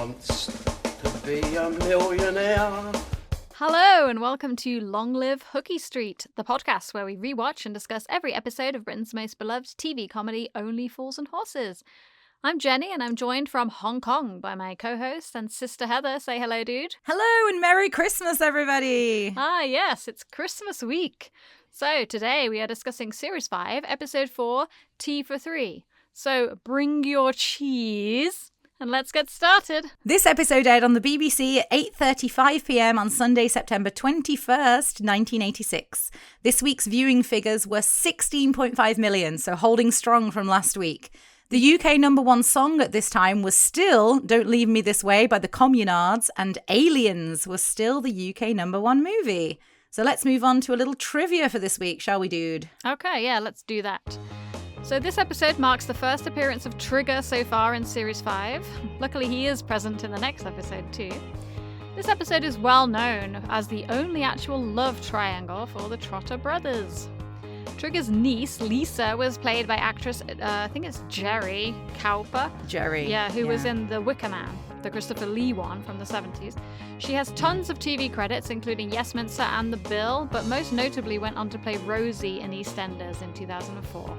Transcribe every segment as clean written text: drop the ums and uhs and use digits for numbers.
wants to be a millionaire. Hello and welcome to Long Live Hooky Street, the podcast where we rewatch and discuss every episode of Britain's most beloved TV comedy, Only Fools and Horses. I'm Jenny and I'm joined from Hong Kong by my co-host and sister Heather. Say hello, dude. Hello and Merry Christmas, everybody. Ah, yes, it's Christmas week. So today we are discussing Series 5, Episode 4, Tea for Three. So bring your cheese and let's get started. This episode aired on the BBC at 8:35pm on Sunday, September 21st, 1986. This week's viewing figures were 16.5 million, so holding strong from last week. The UK number one song at this time was still Don't Leave Me This Way by the Communards, and Aliens was still the UK number one movie. So let's move on to a little trivia for this week, shall we, dude? Okay, yeah, let's do that. So this episode marks the first appearance of Trigger so far in Series 5. Luckily he is present in the next episode too. This episode is well known as the only actual love triangle for the Trotter brothers. Trigger's niece, Lisa, was played by actress, I think it's Jerry Cowper. Who was in The Wicker Man, the Christopher Lee one from the 70s. She has tons of TV credits, including Yesminster and The Bill, but most notably went on to play Rosie in EastEnders in 2004.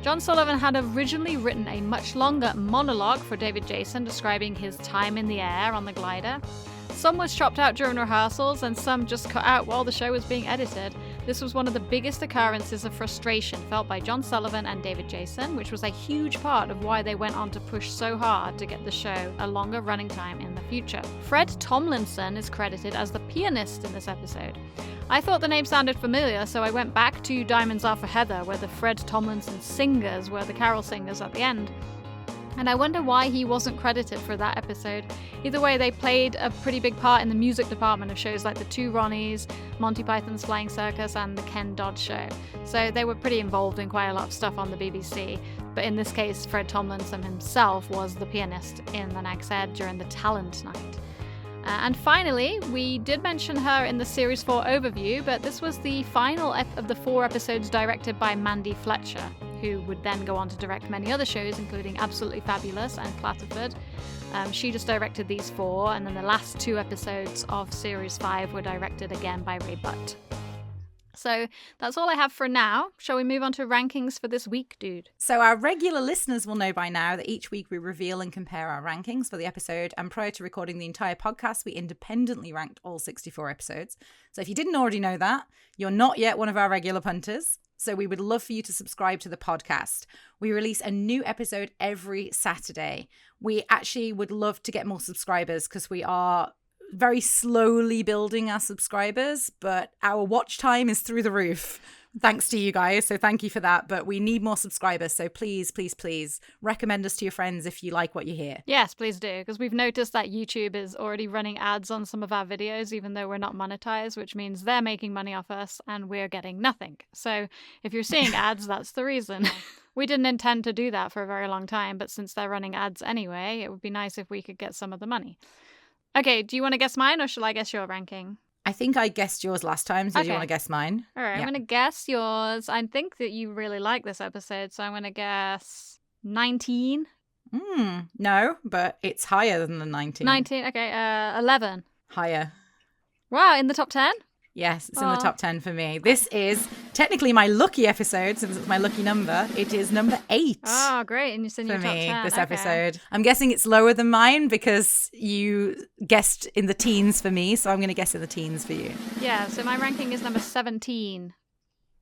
John Sullivan had originally written a much longer monologue for David Jason describing his time in the air on the glider. Some was chopped out during rehearsals and some just cut out while the show was being edited. This was one of the biggest occurrences of frustration felt by John Sullivan and David Jason, which was a huge part of why they went on to push so hard to get the show a longer running time in the future. Fred Tomlinson is credited as the pianist in this episode. I thought the name sounded familiar, so I went back to Diamonds Are for Heather, where the Fred Tomlinson singers were the carol singers at the end. And I wonder why he wasn't credited for that episode. Either way, they played a pretty big part in the music department of shows like The Two Ronnies, Monty Python's Flying Circus, and The Ken Dodd Show. So they were pretty involved in quite a lot of stuff on the BBC. But in this case, Fred Tomlinson himself was the pianist in the Nag's Head during the talent night. And finally, we did mention her in the Series 4 overview, but this was the final of the 4 episodes directed by Mandy Fletcher, who would then go on to direct many other shows, including Absolutely Fabulous and Clatterford. She just directed these 4, and then the last 2 episodes of Series 5 were directed again by Ray Butt. So that's all I have for now. Shall we move on to rankings for this week, dude? So our regular listeners will know by now that each week we reveal and compare our rankings for the episode, and prior to recording the entire podcast, we independently ranked all 64 episodes. So if you didn't already know that, you're not yet one of our regular punters. So we would love for you to subscribe to the podcast. We release a new episode every Saturday. We actually would love to get more subscribers because we are very slowly building our subscribers, but our watch time is through the roof thanks to you guys, so thank you for that. But we need more subscribers, so please recommend us to your friends if you like what you hear. Yes, please do, because we've noticed that YouTube is already running ads on some of our videos, even though we're not monetized, which means they're making money off us and we're getting nothing. So if you're seeing ads, that's the reason. We didn't intend to do that for a very long time, but since they're running ads anyway, it would be nice if we could get some of the money. Okay, do you want to guess mine or shall I guess your ranking? I think I guessed yours last time, so do you want to guess mine? All right, yeah. I'm going to guess yours. I think that you really like this episode, so I'm going to guess 19. No, but it's higher than the 19. 19, okay, 11. Higher. Wow, in the top 10? Yes, it's in the top 10 for me. This is technically my lucky episode, since it's my lucky number. It is number 8. Oh, great. And it's in your top 10. This episode. I'm guessing it's lower than mine because you guessed in the teens for me, so I'm going to guess in the teens for you. Yeah, so my ranking is number 17.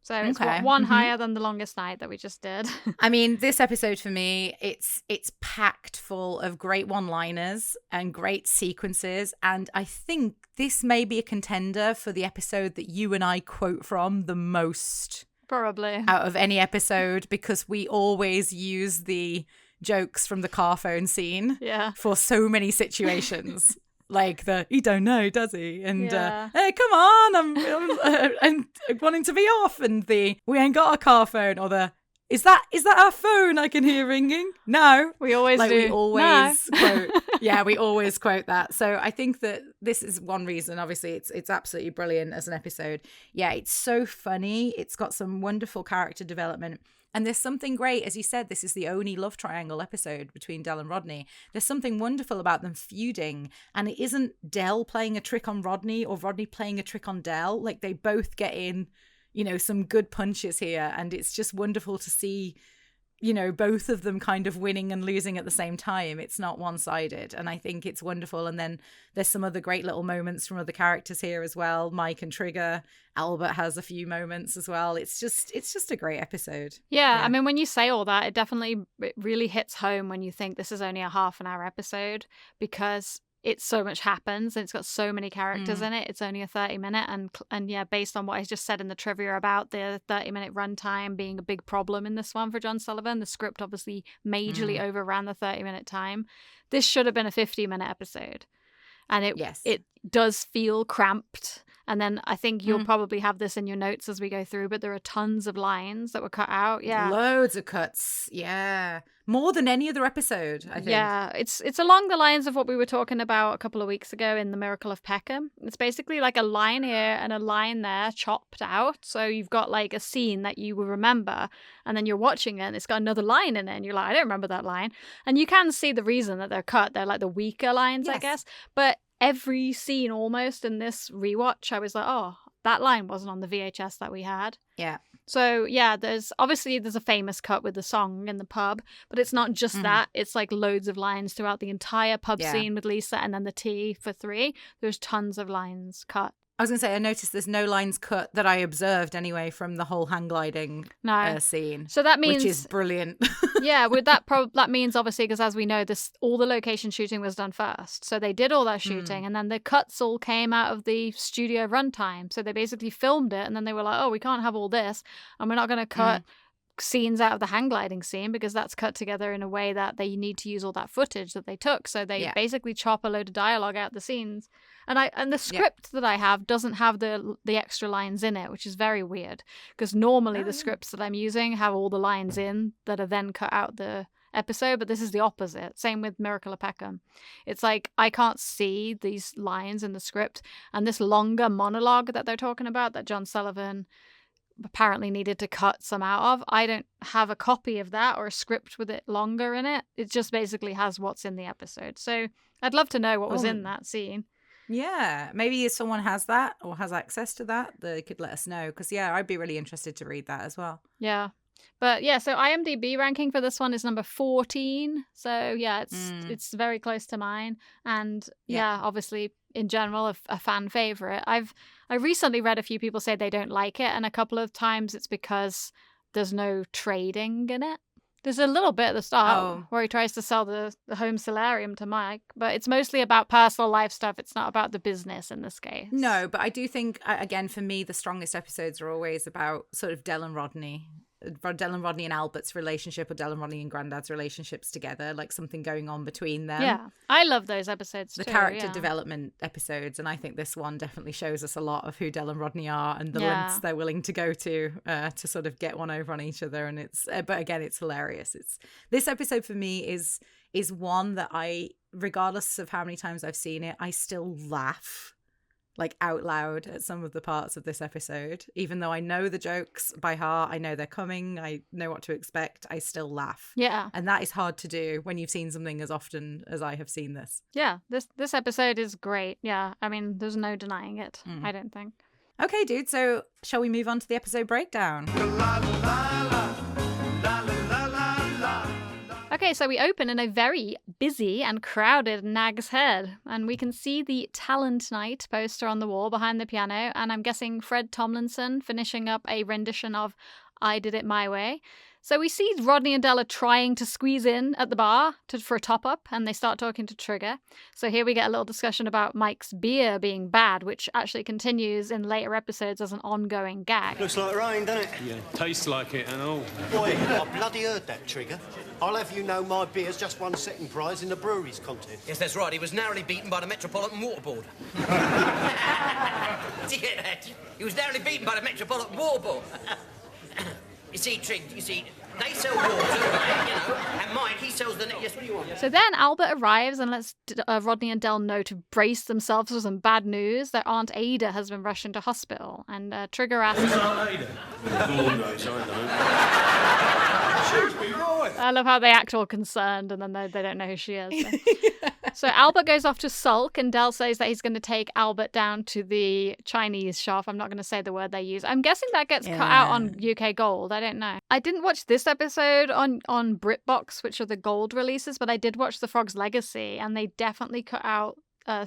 So it's one higher than The Longest Night that we just did. I mean, this episode for me, it's packed full of great one-liners and great sequences. And I think this may be a contender for the episode that you and I quote from the most. Probably. Out of any episode, because we always use the jokes from the car phone scene for so many situations. Like he don't know, does he? And hey, come on, I'm wanting to be off, and we ain't got a car phone, or is that our phone I can hear ringing? No, we always do. We always quote. Yeah, we always quote that. So I think that this is one reason. Obviously, it's absolutely brilliant as an episode. Yeah, it's so funny. It's got some wonderful character development. And there's something great, as you said, this is the only love triangle episode between Del and Rodney. There's something wonderful about them feuding, and it isn't Del playing a trick on Rodney or Rodney playing a trick on Del. Like, they both get in, some good punches here, and it's just wonderful to see, both of them kind of winning and losing at the same time. It's not one-sided, and I think it's wonderful. And then there's some other great little moments from other characters here as well. Mike and Trigger. Albert has a few moments as well. It's just a great episode. Yeah, I mean, when you say all that, it really hits home when you think this is only a half an hour episode, because it's so much happens and it's got so many characters in it. It's only a 30-minute, and yeah, based on what I just said in the trivia about the 30-minute runtime being a big problem in this one for John Sullivan, the script obviously majorly overran the 30-minute time. This should have been a 50-minute episode, and it does feel cramped. And then I think you'll probably have this in your notes as we go through, but there are tons of lines that were cut out. Yeah. Loads of cuts. Yeah. More than any other episode, I think. Yeah. It's along the lines of what we were talking about a couple of weeks ago in The Miracle of Peckham. It's basically like a line here and a line there chopped out. So you've got like a scene that you will remember, and then you're watching it and it's got another line in it and you're like, I don't remember that line. And you can see the reason that they're cut. They're like the weaker lines, I guess. But every scene almost in this rewatch, I was like, oh, that line wasn't on the VHS that we had. Yeah. So, yeah, there's a famous cut with the song in the pub, but it's not just that. It's like loads of lines throughout the entire pub scene with Lisa, and then the tea for 3. There's tons of lines cut. I was going to say, I noticed there's no lines cut that I observed anyway from the whole hang gliding scene. So that means, which is brilliant. Yeah, with that that means obviously, because as we know, all the location shooting was done first. So they did all that shooting, and then the cuts all came out of the studio runtime. So they basically filmed it, and then they were like, oh, we can't have all this, and we're not going to cut scenes out of the hang gliding scene because that's cut together in a way that they need to use all that footage that they took. So they basically chop a load of dialogue out the scenes. And the script that I have doesn't have the extra lines in it, which is very weird, because normally the scripts that I'm using have all the lines in that are then cut out the episode, but this is the opposite. Same with Miracle of Peckham. It's like I can't see these lines in the script, and this longer monologue that they're talking about that John Sullivan apparently needed to cut some out of, I don't have a copy of that or a script with it longer in it. It just basically has what's in the episode. So I'd love to know what was in that scene. Yeah, maybe if someone has that or has access to that, they could let us know, because I'd be really interested to read that as well. Yeah. But yeah, so IMDb ranking for this one is number 14. So yeah, it's very close to mine. And yeah, obviously in general a fan favorite. I recently read a few people say they don't like it, and a couple of times it's because there's no trading in it. There's a little bit at the start where he tries to sell the home solarium to Mike, but it's mostly about personal life stuff. It's not about the business in this case. No, but I do think, again, for me, the strongest episodes are always about sort of Del and Rodney and Albert's relationship, or Del and Rodney and Grandad's relationships together, like something going on between them. Yeah, I love those episodes the character development episodes, and I think this one definitely shows us a lot of who Del and Rodney are and the lengths they're willing to go to sort of get one over on each other. And it's but again, it's hilarious. This episode for me is one that I, regardless of how many times I've seen it, I still laugh like out loud at some of the parts of this episode. Even though I know the jokes by heart, I know they're coming, I know what to expect, I still laugh. Yeah. And that is hard to do when you've seen something as often as I have seen this. Yeah, this episode is great. Yeah, I mean, there's no denying it, I don't think. Okay, dude, so shall we move on to the episode breakdown? Okay, so we open in a very busy and crowded Nag's Head, and we can see the Talent Night poster on the wall behind the piano, and I'm guessing Fred Tomlinson finishing up a rendition of I Did It My Way. So we see Rodney and Della trying to squeeze in at the bar for a top-up, and they start talking to Trigger. So here we get a little discussion about Mike's beer being bad, which actually continues in later episodes as an ongoing gag. Looks like rain, doesn't it? Yeah, tastes like it and all. Boy, I bloody heard that, Trigger. I'll have you know my beer's just won second prize in the breweries contest. Yes, that's right. He was narrowly beaten by the Metropolitan Water Board. Did you hear that? He was narrowly beaten by the Metropolitan Water Board. You see, Trig, They sell water, and Mike, he sells the... Yes, what do you want? So then Albert arrives and lets Rodney and Del know to brace themselves for some bad news. Their Aunt Ada has been rushed into hospital, and Trigger asks... I love how they act all concerned and then they don't know who she is. So Albert goes off to sulk, and Del says that he's going to take Albert down to the Chinese shop. I'm not going to say the word they use. I'm guessing that gets cut out on UK Gold. I don't know. I didn't watch this episode on BritBox, which are the Gold releases, but I did watch The Frog's Legacy, and they definitely cut out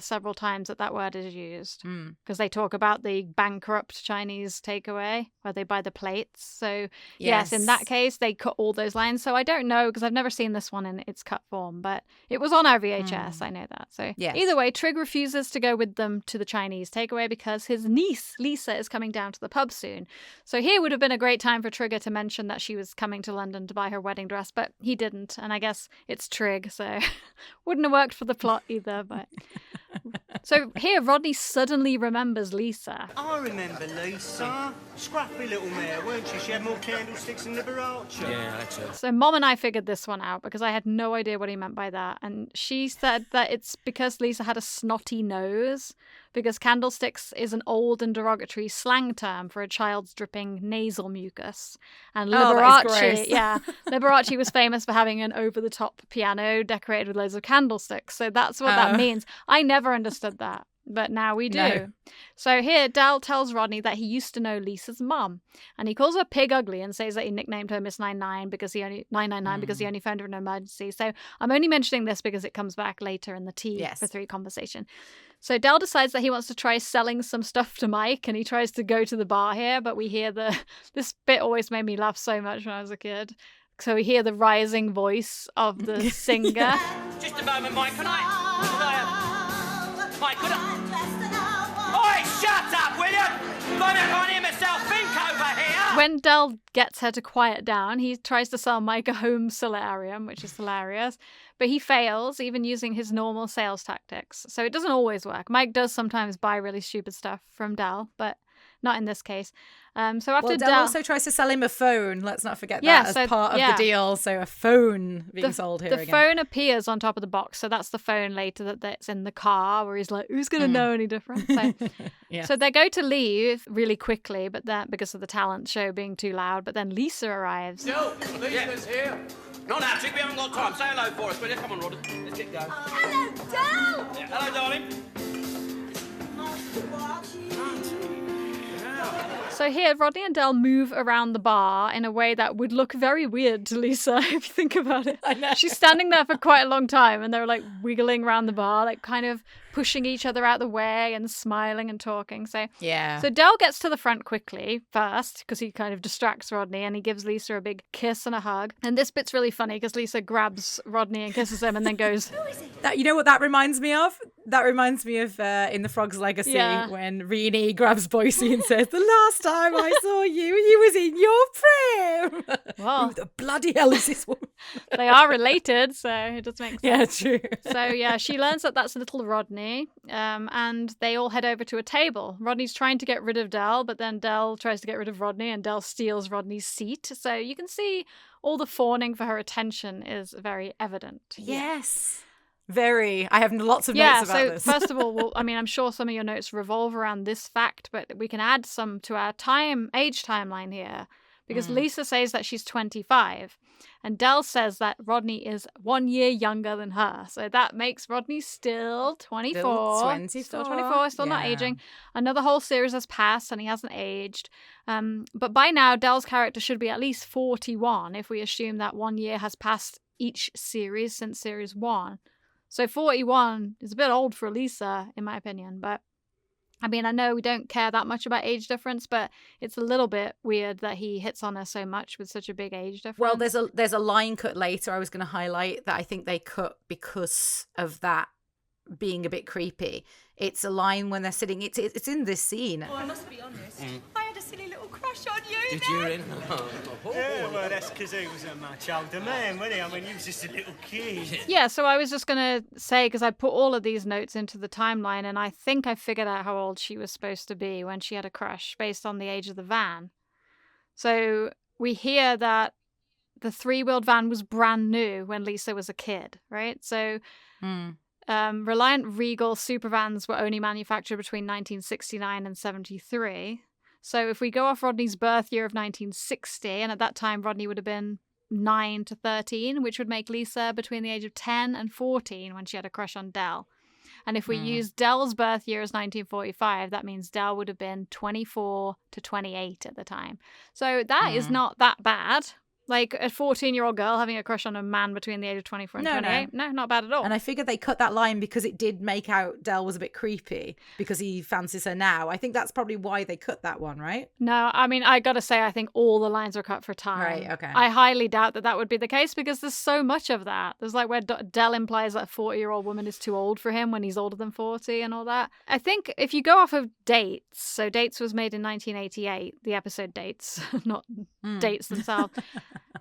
several times that word is used, because they talk about the bankrupt Chinese takeaway where they buy the plates. So yes, in that case they cut all those lines. So I don't know, because I've never seen this one in its cut form, but it was on our VHS. I know that. So either way, Trig refuses to go with them to the Chinese takeaway because his niece Lisa is coming down to the pub soon. So here would have been a great time for Trigger to mention that she was coming to London to buy her wedding dress, but he didn't, and I guess it's Trig, so wouldn't have worked for the plot either. But so here, Rodney suddenly remembers Lisa. I remember Lisa. Scrappy little mare, weren't she? She had more candlesticks than the Baracha. Yeah, that's it. So Mom and I figured this one out because I had no idea what he meant by that. And she said that it's because Lisa had a snotty nose, because candlesticks is an old and derogatory slang term for a child's dripping nasal mucus. And Liberace was famous for having an over-the-top piano decorated with loads of candlesticks. So that's what that means. I never understood that, but now we do. No. So here, Del tells Rodney that he used to know Lisa's mum, and he calls her Pig Ugly and says that he nicknamed her Miss 999 because he only phoned her in an emergency. So I'm only mentioning this because it comes back later in the Tea for Three conversation. So Del decides that he wants to try selling some stuff to Mike, and he tries to go to the bar here, but we hear this bit always made me laugh so much when I was a kid. So we hear the rising voice of the singer. Just a moment, Mike, can I... Mike, could I... Oi, shut up, will you? I can't hear myself think over here. When Del gets her to quiet down, he tries to sell Mike a home solarium, which is hilarious. But he fails, even using his normal sales tactics. So it doesn't always work. Mike does sometimes buy really stupid stuff from Del, but not in this case. So after Del also tries to sell him a phone. Let's not forget that as part of the deal. So a phone being sold here again. The phone appears on top of the box. So that's the phone later that's in the car where he's like, who's going to know any different? So, so they go to leave really quickly, but that because of the talent show being too loud. But then Lisa arrives. No, Lisa's here. Not now, Chick, we haven't got time. Say hello for us, will you? Come on, Rodney. Let's get going. Hello, Del! Yeah, hello, darling. So here, Rodney and Del move around the bar in a way that would look very weird to Lisa, if you think about it. I know. She's standing there for quite a long time, and they're like wiggling around the bar, like kind of pushing each other out the way and smiling and talking. So Del gets to the front quickly first because he kind of distracts Rodney, and he gives Lisa a big kiss and a hug. And this bit's really funny because Lisa grabs Rodney and kisses him and then goes... You know what that reminds me of? That reminds me of in The Frog's Legacy when Reenie grabs Boise and says, the last time I saw you was in your pram. Well, who the bloody hell is this woman? They are related, so it does make sense. Yeah, true. So she learns that that's little Rodney, and they all head over to a table. Rodney's trying to get rid of Del, but then Del tries to get rid of Rodney, and Del steals Rodney's seat. So you can see all the fawning for her attention is very evident. Yes. Very. I have lots of notes about this. First of all, I'm sure some of your notes revolve around this fact, but we can add some to our age timeline here, because Lisa says that she's 25, and Del says that Rodney is 1 year younger than her. So that makes Rodney still 24. Still 24, still not aging. Another whole series has passed, and he hasn't aged. But by now, Del's character should be at least 41, if we assume that 1 year has passed each series since series 1. So 41 is a bit old for Lisa, in my opinion. But, I know we don't care that much about age difference, but it's a little bit weird that he hits on her so much with such a big age difference. Well, there's a line cut later I was going to highlight that I think they cut because of that being a bit creepy. It's a line when they're sitting. It's in this scene. Well, I must be honest. I had a silly little crush on you. Did you, Rin? Yeah, well, that's because he was a much older man, wasn't he? He was just a little kid. Yeah, so I was just going to say, because I put all of these notes into the timeline, and I think I figured out how old she was supposed to be when she had a crush based on the age of the van. So we hear that the three-wheeled van was brand new when Lisa was a kid, right? So Reliant Regal supervans were only manufactured between 1969 and 73. So if we go off Rodney's birth year of 1960, and at that time Rodney would have been 9 to 13, which would make Lisa between the age of 10 and 14 when she had a crush on Del. And if we use Del's birth year as 1945, that means Del would have been 24 to 28 at the time. So that is not that bad. Like a 14-year-old girl having a crush on a man between the age of 24 and 28. No, not bad at all. And I figured they cut that line because it did make out Del was a bit creepy because he fancies her now. I think that's probably why they cut that one, right? No, I mean, I got to say, I think all the lines were cut for time. Right, okay. I highly doubt that would be the case because there's so much of that. There's like where Del implies that a 40-year-old woman is too old for him when he's older than 40 and all that. I think if you go off of Dates, so Dates was made in 1988, the episode Dates, not dates themselves.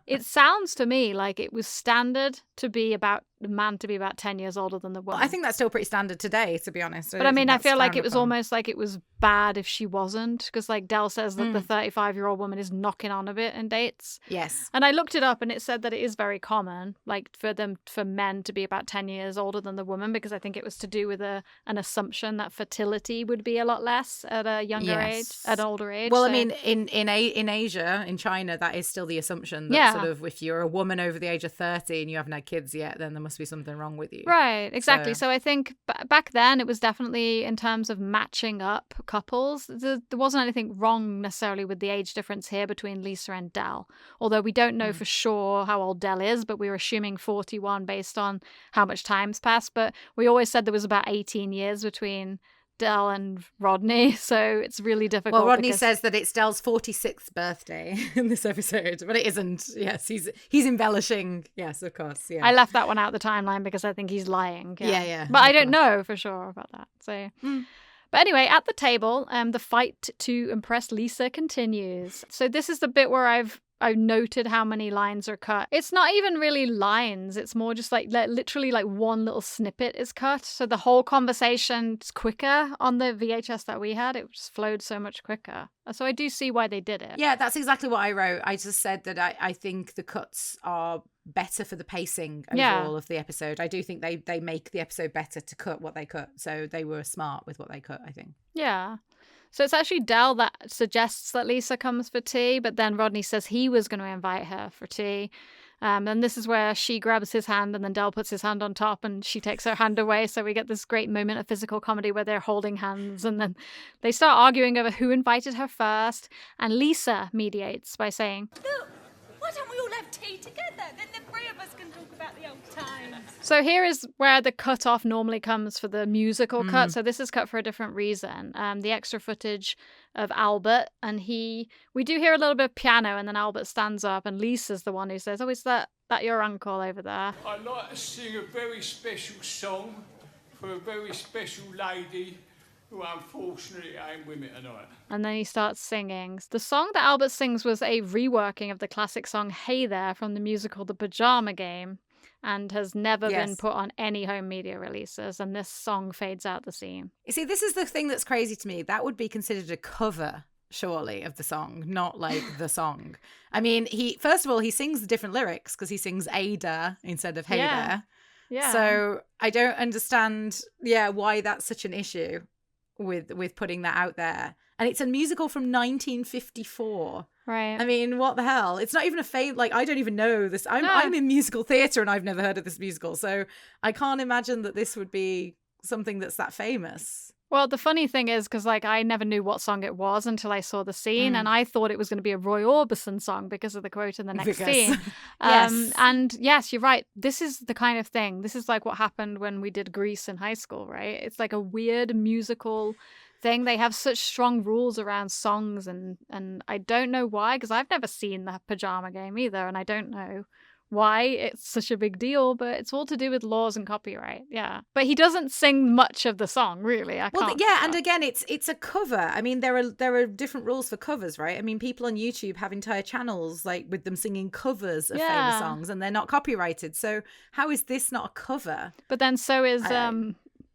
It sounds to me like it was standard to be about the man to be about 10 years older than the woman. Well, I think that's still pretty standard today, to be honest. But I mean, I feel like it was almost like it was bad if she wasn't, because like Del says that the 35-year-old woman is knocking on a bit in Dates. Yes. And I looked it up and it said that it is very common, like for men to be about 10 years older than the woman, because I think it was to do with an assumption that fertility would be a lot less at a younger age, at an older age. Well, so... I mean, in Asia, in China, that is still the assumption that sort of if you're a woman over the age of 30 and you haven't had kids yet, then there must be something wrong with you. Right, exactly. So I think back then it was definitely in terms of matching up couples. There wasn't anything wrong necessarily with the age difference here between Lisa and Del. Although we don't know for sure how old Del is, but we were assuming 41 based on how much time's passed. But we always said there was about 18 years between Del and Rodney, so it's really difficult. Well, Rodney says that it's Del's 46th birthday in this episode, but it isn't. Yes, he's embellishing. Yes, of course. Yeah, I left that one out the timeline because I think he's lying. Yeah. But I don't know for sure about that. So, but anyway, at the table, the fight to impress Lisa continues. So this is the bit where I've noted how many lines are cut. It's not even really lines. It's more just like literally like one little snippet is cut. So the whole conversation's quicker on the VHS that we had. It just flowed so much quicker. So I do see why they did it. Yeah, that's exactly what I wrote. I just said that I think the cuts are better for the pacing overall of the episode. I do think they make the episode better to cut what they cut. So they were smart with what they cut, I think. Yeah. So it's actually Del that suggests that Lisa comes for tea, but then Rodney says he was going to invite her for tea. And this is where she grabs his hand and then Del puts his hand on top and she takes her hand away. So we get this great moment of physical comedy where they're holding hands and then they start arguing over who invited her first. And Lisa mediates by saying, Look, why don't we all have tea together? Then the three of us can talk about the old times. So here is where the cut off normally comes for the musical cut. So this is cut for a different reason. The extra footage of Albert, and we do hear a little bit of piano, and then Albert stands up, and Lisa's the one who says, "Oh, is that your uncle over there?" I'd like to sing a very special song for a very special lady who unfortunately ain't with me tonight. And then he starts singing. The song that Albert sings was a reworking of the classic song Hey There from the musical The Pajama Game, and has never been put on any home media releases, and this song fades out the scene. You see, this is the thing that's crazy to me. That would be considered a cover, surely, of the song, not like the song. I mean, first of all, he sings the different lyrics because he sings Ada instead of Hey There. Yeah. So I don't understand, why that's such an issue with putting that out there. And it's a musical from 1954. Right. I mean, what the hell? It's not even I don't even know this. I'm in musical theatre and I've never heard of this musical. So I can't imagine that this would be something that's that famous. Well, the funny thing is, because I never knew what song it was until I saw the scene, and I thought it was going to be a Roy Orbison song because of the quote in the next scene. Yes. And yes, you're right. This is the kind of thing. This is like what happened when we did Grease in high school, right? It's like a weird musical thing. They have such strong rules around songs, and I don't know why, because I've never seen the Pajama Game either, and I don't know why it's such a big deal, but it's all to do with laws and copyright. Yeah, but he doesn't sing much of the song, really. And again, it's a cover. I mean, there are different rules for covers, right? I mean, people on YouTube have entire channels like with them singing covers of famous songs, and they're not copyrighted. So how is this not a cover? But then so is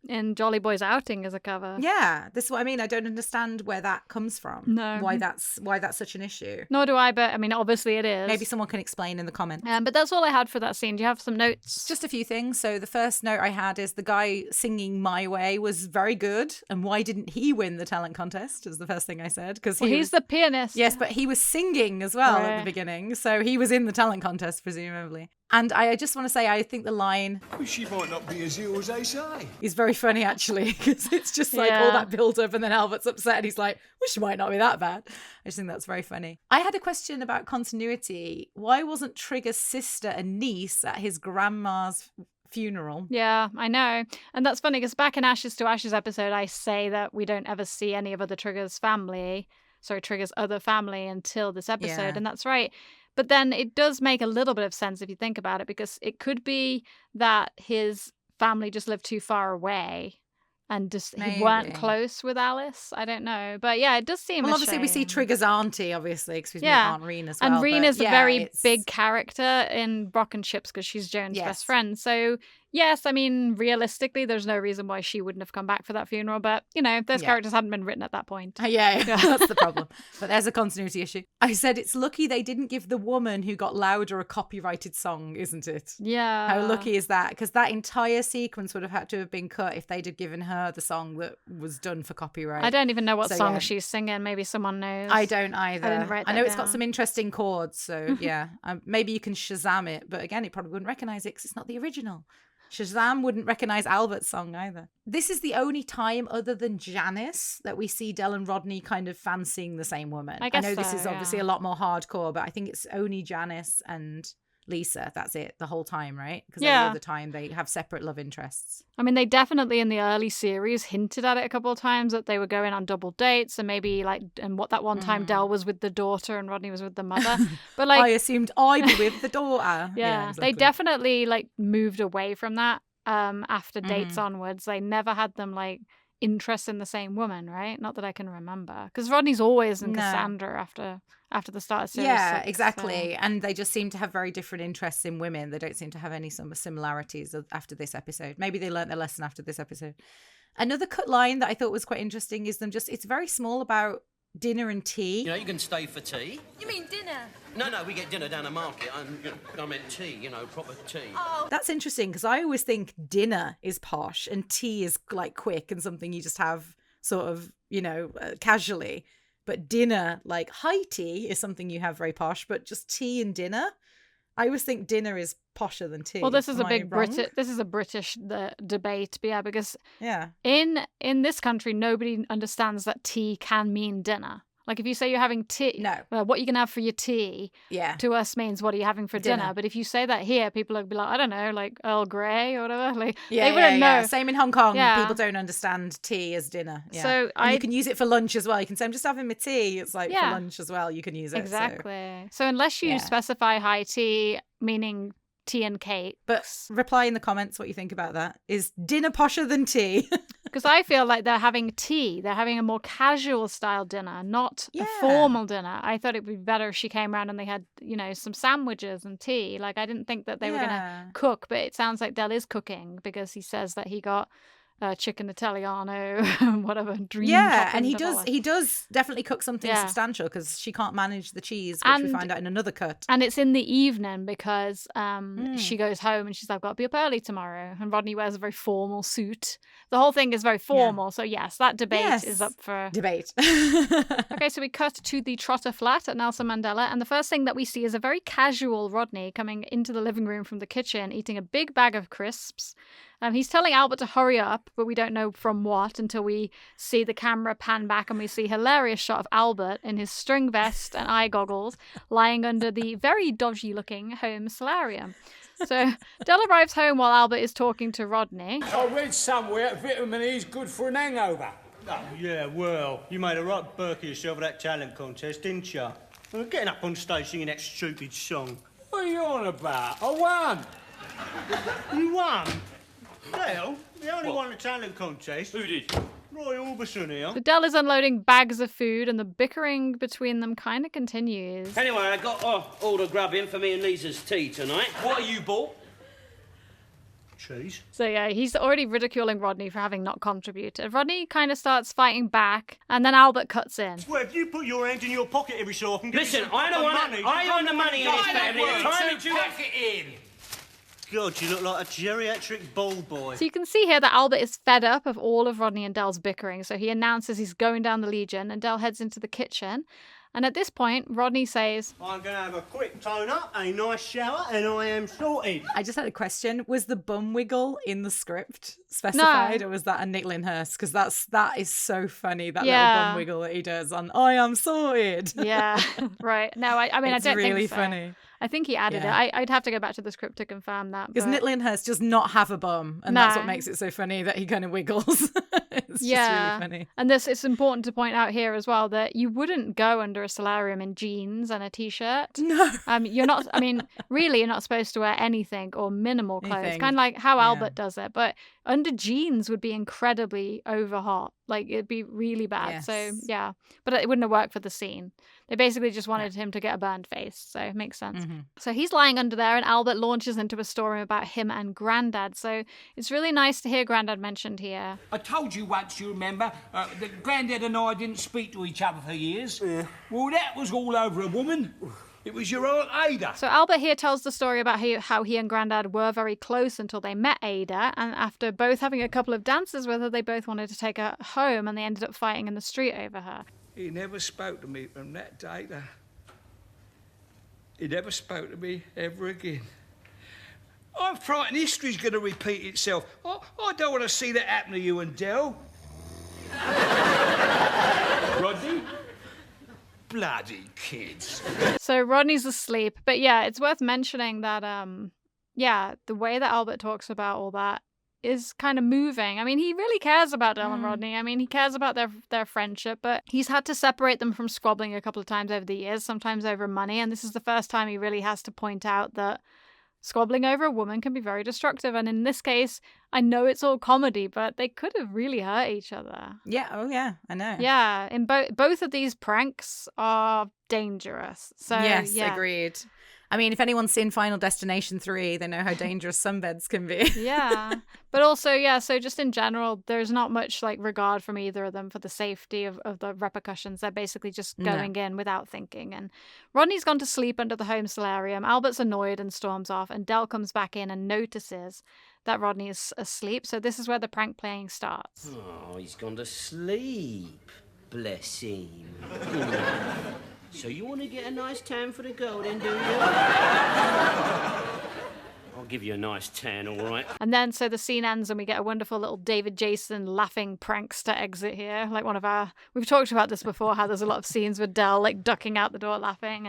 in Jolly Boy's outing as a cover. Yeah, this is what I mean. I don't understand where that comes from. No. Why that's such an issue. Nor do I, but I mean, obviously it is. Maybe someone can explain in the comments. But that's all I had for that scene. Do you have some notes? Just a few things. So the first note I had is the guy singing My Way was very good. And why didn't he win the talent contest is the first thing I said. Because he's the pianist. Yes, but he was singing as well at the beginning. So he was in the talent contest, presumably. And I just want to say, I think the line... Well, she might not be as ill as they say. ...is very funny, actually, because it's just like all that build-up and then Albert's upset and he's like, well, she might not be that bad. I just think that's very funny. I had a question about continuity. Why wasn't Trigger's sister and niece at his grandma's funeral? Yeah, I know. And that's funny because back in Ashes to Ashes episode, I say that we don't ever see any of Trigger's other family until this episode. Yeah. And that's right. But then it does make a little bit of sense if you think about it, because it could be that his family just lived too far away and just he weren't close with Alice. I don't know. But yeah, it does seem obviously we see Trigger's auntie, obviously, because we've met Aunt Reen as well. And Reen is a very big character in Brock and Chips because she's Joan's best friend. So yes, I mean, realistically, there's no reason why she wouldn't have come back for that funeral. But, those characters hadn't been written at that point. Yeah, that's the problem. But there's a continuity issue. I said it's lucky they didn't give the woman who got louder a copyrighted song, isn't it? Yeah. How lucky is that? Because that entire sequence would have had to have been cut if they'd have given her the song that was done for copyright. I don't even know what song she's singing. Maybe someone knows. I don't either. I didn't write that I know it's down. got some interesting chords, so yeah. Maybe you can Shazam it. But again, it probably wouldn't recognize it because it's not the original. Shazam wouldn't recognize Albert's song either. This is the only time other than Janice that we see Del and Rodney kind of fancying the same woman. I guess know this so, is obviously a lot more hardcore, but I think it's only Janice and Lisa. That's it the whole time, right? Because every other time they have separate love interests. I mean, they definitely in the early series hinted at it a couple of times that they were going on double dates and maybe and what that one time Del was with the daughter and Rodney was with the mother. But I assumed I'd be with the daughter. Yeah, exactly. They definitely moved away from that after dates onwards. They never had them interest in the same woman, right? Not that I can remember, because Rodney's always in Cassandra after the start of series 6, exactly. So. And they just seem to have very different interests in women. They don't seem to have any similarities after this episode. Maybe they learnt their lesson after this episode. Another cut line that I thought was quite interesting is it's very small about dinner and tea. You can stay for tea. You mean dinner? No, we get dinner down the market. I meant tea, proper tea. Oh. That's interesting because I always think dinner is posh and tea is quick and something you just have sort of, casually. But dinner, high tea is something you have very posh, but just tea and dinner, I always think dinner is posher than tea. Well, this is Am a big I wrong? This is a British debate, because yeah, in this country nobody understands that tea can mean dinner. Like if you say you're having tea, what you can have for your tea, to us means what are you having for dinner. But if you say that here, people will be like, I don't know, like Earl Grey or whatever. They wouldn't know. Same in Hong Kong. People don't understand tea as dinner. Yeah. So you can use it for lunch as well. You can say, I'm just having my tea. It's for lunch as well. You can use it. Exactly. So unless you specify high tea, meaning tea and cake. But reply in the comments what you think about that. Is dinner posher than tea? Because I feel like they're having tea. They're having a more casual style dinner, not a formal dinner. I thought it would be better if she came around and they had, some sandwiches and tea. I didn't think that they were going to cook, but it sounds like Del is cooking because he says that he got chicken Italiano, whatever, dream. Yeah, and he does definitely cook something substantial because she can't manage the cheese, which we find out in another cut. And it's in the evening because she goes home and she's like, I've got to be up early tomorrow. And Rodney wears a very formal suit. The whole thing is very formal. So yes, that debate is up for debate. Okay, so we cut to the Trotter flat at Nelson Mandela, and the first thing that we see is a very casual Rodney coming into the living room from the kitchen, eating a big bag of crisps. He's telling Albert to hurry up, but we don't know from what until we see the camera pan back and we see a hilarious shot of Albert in his string vest and eye goggles lying under the very dodgy-looking home solarium. So Del arrives home while Albert is talking to Rodney. I read somewhere vitamin E is good for an hangover. Oh, yeah, well, you made a right burk of yourself at that talent contest, didn't you? Getting up on stage singing that stupid song. What are you on about? I won. You won? Well, they only won the talent contest. Who did? Roy Orbison here. So Del is unloading bags of food and the bickering between them kind of continues. Anyway, I got all the grub in for me and Lisa's tea tonight. What are you bought? Cheese. So yeah, he's already ridiculing Rodney for having not contributed. Rodney kind of starts fighting back, and then Albert cuts in. Well, if you put your hand in your pocket every so often... Listen, I don't want money. I own the money in this family. The time Put your pocket in. God, you look like a geriatric bald boy. So you can see here that Albert is fed up of all of Rodney and Dell's bickering, so he announces he's going down the Legion, and Dell heads into the kitchen. And at this point, Rodney says, I'm going to have a quick tone-up, a nice shower, and I am sorted. I just had a question. Was the bum wiggle in the script specified, or was that a Nick Lyndhurst? Because that is so funny, that little bum wiggle that he does on I am sorted. Yeah, right. No, I mean, It's I don't really think so. funny. I think he added it. I'd have to go back to the script to confirm that. Because but... Nick Lyndhurst does not have a bum, and that's what makes it so funny that he kind of wiggles. It's just really funny. And it's important to point out here as well that you wouldn't go under a solarium in jeans and a t-shirt. No. You're not, I mean, really, you're not supposed to wear anything or minimal clothes. Anything. Kind of like how Albert does it. But under jeans would be incredibly over hot. Like, it'd be really bad. Yes. So, yeah. But it wouldn't have worked for the scene. They basically just wanted him to get a burned face. So it makes sense. Mm-hmm. So he's lying under there, and Albert launches into a story about him and Grandad. So it's really nice to hear Grandad mentioned here. I told you once, you remember, that Grandad and I didn't speak to each other for years. Yeah. Well, that was all over a woman. It was your Aunt Ada. So Albert here tells the story about how he and Grandad were very close until they met Ada, and after both having a couple of dances with her, they both wanted to take her home, and they ended up fighting in the street over her. He never spoke to me from that day. He never spoke to me ever again. I'm frightened history's going to repeat itself. I don't want to see that happen to you and Dell. Rodney? Bloody kids. So Rodney's asleep, but yeah, it's worth mentioning that, the way that Albert talks about all that is kind of moving. I mean, he really cares about Dell and Rodney. I mean, he cares about their friendship, but he's had to separate them from squabbling a couple of times over the years, sometimes over money, and this is the first time he really has to point out that squabbling over a woman can be very destructive. And in this case, I know it's all comedy, but they could have really hurt each other. Yeah, oh yeah, I know. Yeah, in both of these pranks are dangerous. So yes, yeah. Agreed. I mean, if anyone's seen Final Destination 3, they know how dangerous sunbeds can be. Yeah. But also, yeah, so just in general, there's not much like regard from either of them for the safety of the repercussions. They're basically just going in without thinking. And Rodney's gone to sleep under the home solarium. Albert's annoyed and storms off. And Dell comes back in and notices that Rodney is asleep. So this is where the prank playing starts. Oh, he's gone to sleep. Bless him. So you want to get a nice tan for the girl then, do you? I'll give you a nice tan, all right? And then so the scene ends and we get a wonderful little David Jason laughing prankster exit here. Like we've talked about this before, how there's a lot of scenes with Dell like ducking out the door laughing,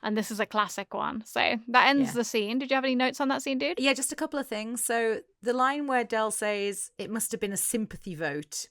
and this is a classic one. So that ends the scene. Did you have any notes on that scene, dude? Yeah, just a couple of things. So the line where Dell says it must have been a sympathy vote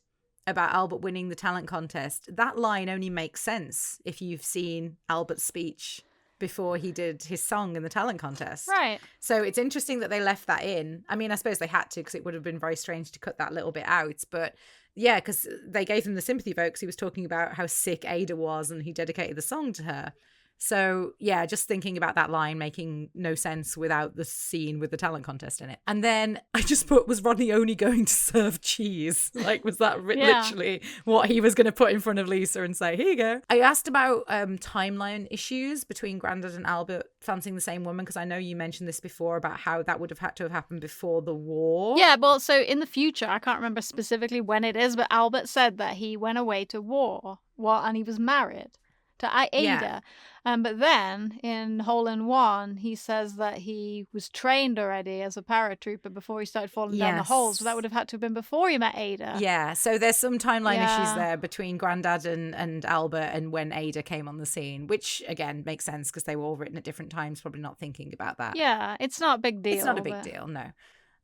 about Albert winning the talent contest, that line only makes sense if you've seen Albert's speech before he did his song in the talent contest. Right. So it's interesting that they left that in. I mean, I suppose they had to because it would have been very strange to cut that little bit out. But yeah, because they gave him the sympathy vote because he was talking about how sick Ada was and he dedicated the song to her. So yeah, just thinking about that line making no sense without the scene with the talent contest in it. And then I just put, was Rodney only going to serve cheese? Like, was that literally what he was going to put in front of Lisa and say, here you go? I asked about timeline issues between Grandad and Albert fancying the same woman, because I know you mentioned this before about how that would have had to have happened before the war. Yeah, well, so in the future, I can't remember specifically when it is, but Albert said that he went away to war and he was married to Ada. Yeah. But then in Hole in One, he says that he was trained already as a paratrooper before he started falling down the holes. So that would have had to have been before he met Ada. Yeah, so there's some timeline issues there between Grandad and Albert and when Ada came on the scene, which again makes sense because they were all written at different times, probably not thinking about that. Yeah, it's not a big deal. It's not a big deal, no.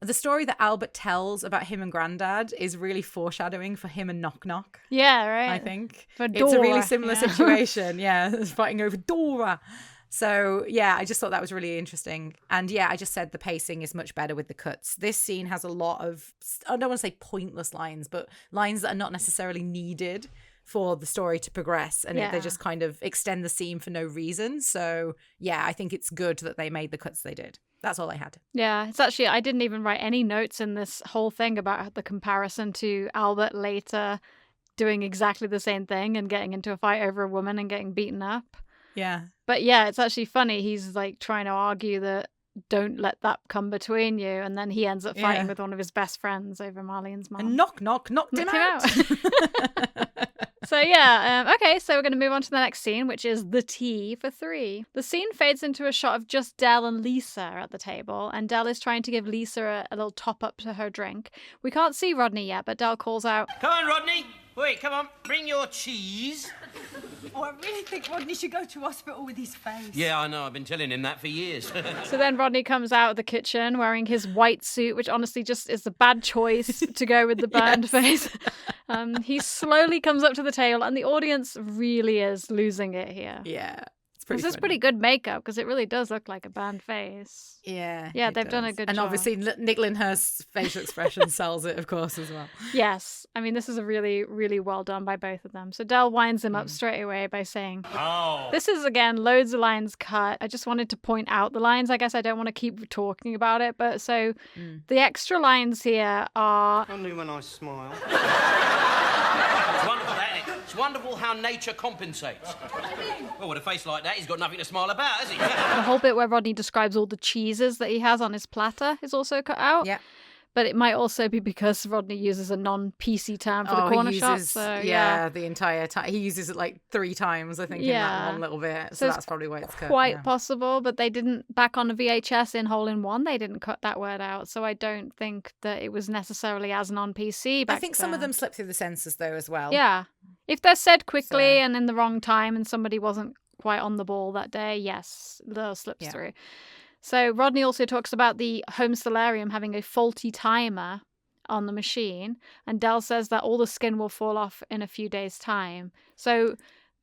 The story that Albert tells about him and Grandad is really foreshadowing for him and Knock Knock. Yeah, right. I think. For it's Dora, a really similar situation. Yeah, fighting over Dora. So, yeah, I just thought that was really interesting. And yeah, I just said the pacing is much better with the cuts. This scene has a lot of, I don't want to say pointless lines, but lines that are not necessarily needed. for the story to progress, and they just kind of extend the scene for no reason. So yeah, I think it's good that they made the cuts they did. That's all I had. Yeah, it's actually, I didn't even write any notes in this whole thing about the comparison to Albert later doing exactly the same thing and getting into a fight over a woman and getting beaten up. Yeah. But yeah, it's actually funny. He's like trying to argue that don't let that come between you, and then he ends up fighting with one of his best friends over Marlene's mom. And knocked him out. So yeah, okay, so we're going to move on to the next scene, which is the tea for 3. The scene fades into a shot of just Del and Lisa at the table, and Del is trying to give Lisa a little top up to her drink. We can't see Rodney yet, but Del calls out, Come on, Rodney. Wait, come on. Bring your cheese. Oh, I really think Rodney should go to hospital with his face. Yeah, I know. I've been telling him that for years. So then Rodney comes out of the kitchen wearing his white suit, which honestly just is a bad choice to go with the burned face. He slowly comes up to the table, and the audience really is losing it here. Yeah. This is pretty good makeup, because it really does look like a burned face. Yeah. Yeah, they've done a good job. And obviously Nick Lyndhurst's facial expression sells it, of course, as well. Yes. I mean, this is a really, really well done by both of them. So Del winds him up straight away by saying, This is, again, loads of lines cut. I just wanted to point out the lines. I guess I don't want to keep talking about it. But so the extra lines here are... Only when I smile. It's wonderful, isn't it? It's wonderful how nature compensates. Well, with a face like that, he's got nothing to smile about, has he? The whole bit where Rodney describes all the cheeses that he has on his platter is also cut out. Yeah. But it might also be because Rodney uses a non-PC term for the corner shop. So, the entire time. He uses it like 3 times, I think, in that one little bit. So that's probably why it's cut. Quite possible, but they didn't, back on the VHS in Hole in One, they didn't cut that word out. So I don't think that it was necessarily as non-PC back I think some of them slip through the censors, though, as well. Yeah. If they're said quickly and in the wrong time and somebody wasn't quite on the ball that day, yes, they'll slip through. So Rodney also talks about the home solarium having a faulty timer on the machine, and Del says that all the skin will fall off in a few days' time. So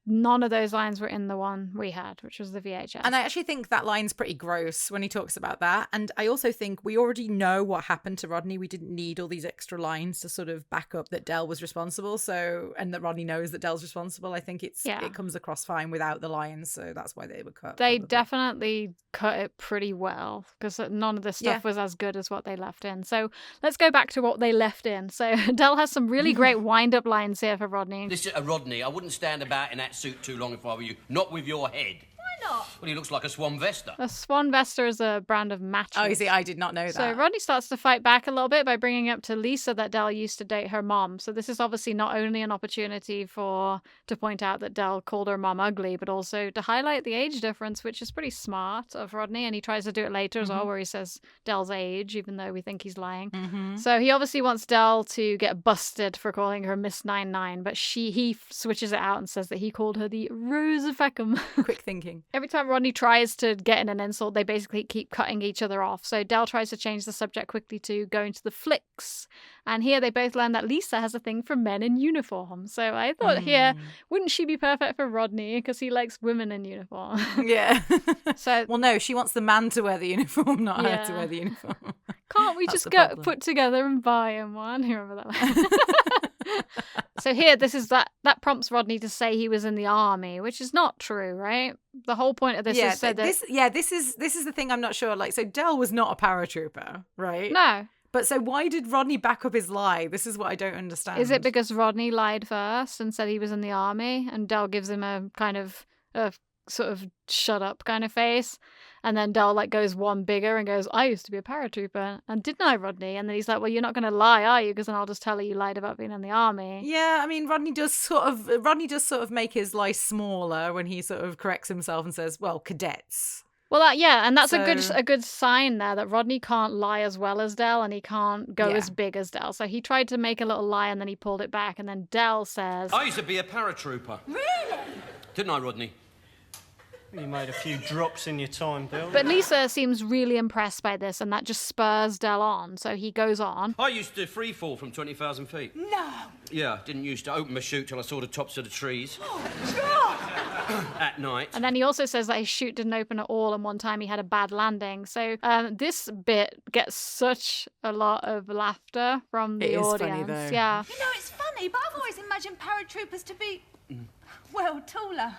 none of those lines were in the one we had, which was the VHS. And I actually think that line's pretty gross when he talks about that. And I also think we already know what happened to Rodney. We didn't need all these extra lines to sort of back up that Del was responsible. So, and that Rodney knows that Del's responsible. I think it comes across fine without the lines. So that's why they were cut. They definitely cut it pretty well, because none of this stuff was as good as what they left in. So let's go back to what they left in. So Del has some really great wind-up lines here for Rodney. This is Rodney. I wouldn't stand about in that suit too long if I were you. Not with your head. Why not? Well, he looks like a Swan Vesta. A Swan Vesta is a brand of matches. Oh, you see, I did not know that. So Rodney starts to fight back a little bit by bringing up to Lisa that Del used to date her mom. So this is obviously not only an opportunity to point out that Del called her mom ugly, but also to highlight the age difference, which is pretty smart of Rodney. And he tries to do it later as well, where he says Del's age, even though we think he's lying. So he obviously wants Del to get busted for calling her Miss 99, but he switches it out and says that he called her the Rose of Feckham. Quick thinking. Every time Rodney tries to get in an insult, they basically keep cutting each other off. So Del tries to change the subject quickly to going to the flicks. And here they both learn that Lisa has a thing for men in uniform. So I thought here, wouldn't she be perfect for Rodney? Because he likes women in uniform. Yeah. So well, no, she wants the man to wear the uniform, not her to wear the uniform. Can't we just go put together and buy him one? You remember that one? So here, that prompts Rodney to say he was in the army, which is not true, right? The whole point of this is so that this is the thing I'm not sure. Like, so Del was not a paratrooper, right? No. But so why did Rodney back up his lie? This is what I don't understand. Is it because Rodney lied first and said he was in the army, and Del gives him a kind of a sort of shut up kind of face, and then Del like goes one bigger and goes, I used to be a paratrooper, and didn't I, Rodney? And then he's like, well, you're not going to lie, are you? Because then I'll just tell her you lied about being in the army. Yeah, I mean, Rodney does sort of make his lie smaller when he sort of corrects himself and says, well, cadets. Well, and that's a good sign there that Rodney can't lie as well as Del, and he can't go as big as Del. So he tried to make a little lie, and then he pulled it back, and then Del says, I used to be a paratrooper. Really? Didn't I, Rodney? You made a few drops in your time, Del. But Lisa seems really impressed by this, and that just spurs Del on. So he goes on. I used to free fall from 20,000 feet. No. Yeah, didn't used to open my chute till I saw the tops of the trees. At night. And then he also says that his chute didn't open at all, and one time he had a bad landing. So this bit gets such a lot of laughter from the audience. Funny, though. Yeah. You know, it's funny. funny, but I've always imagined paratroopers to be, well, taller.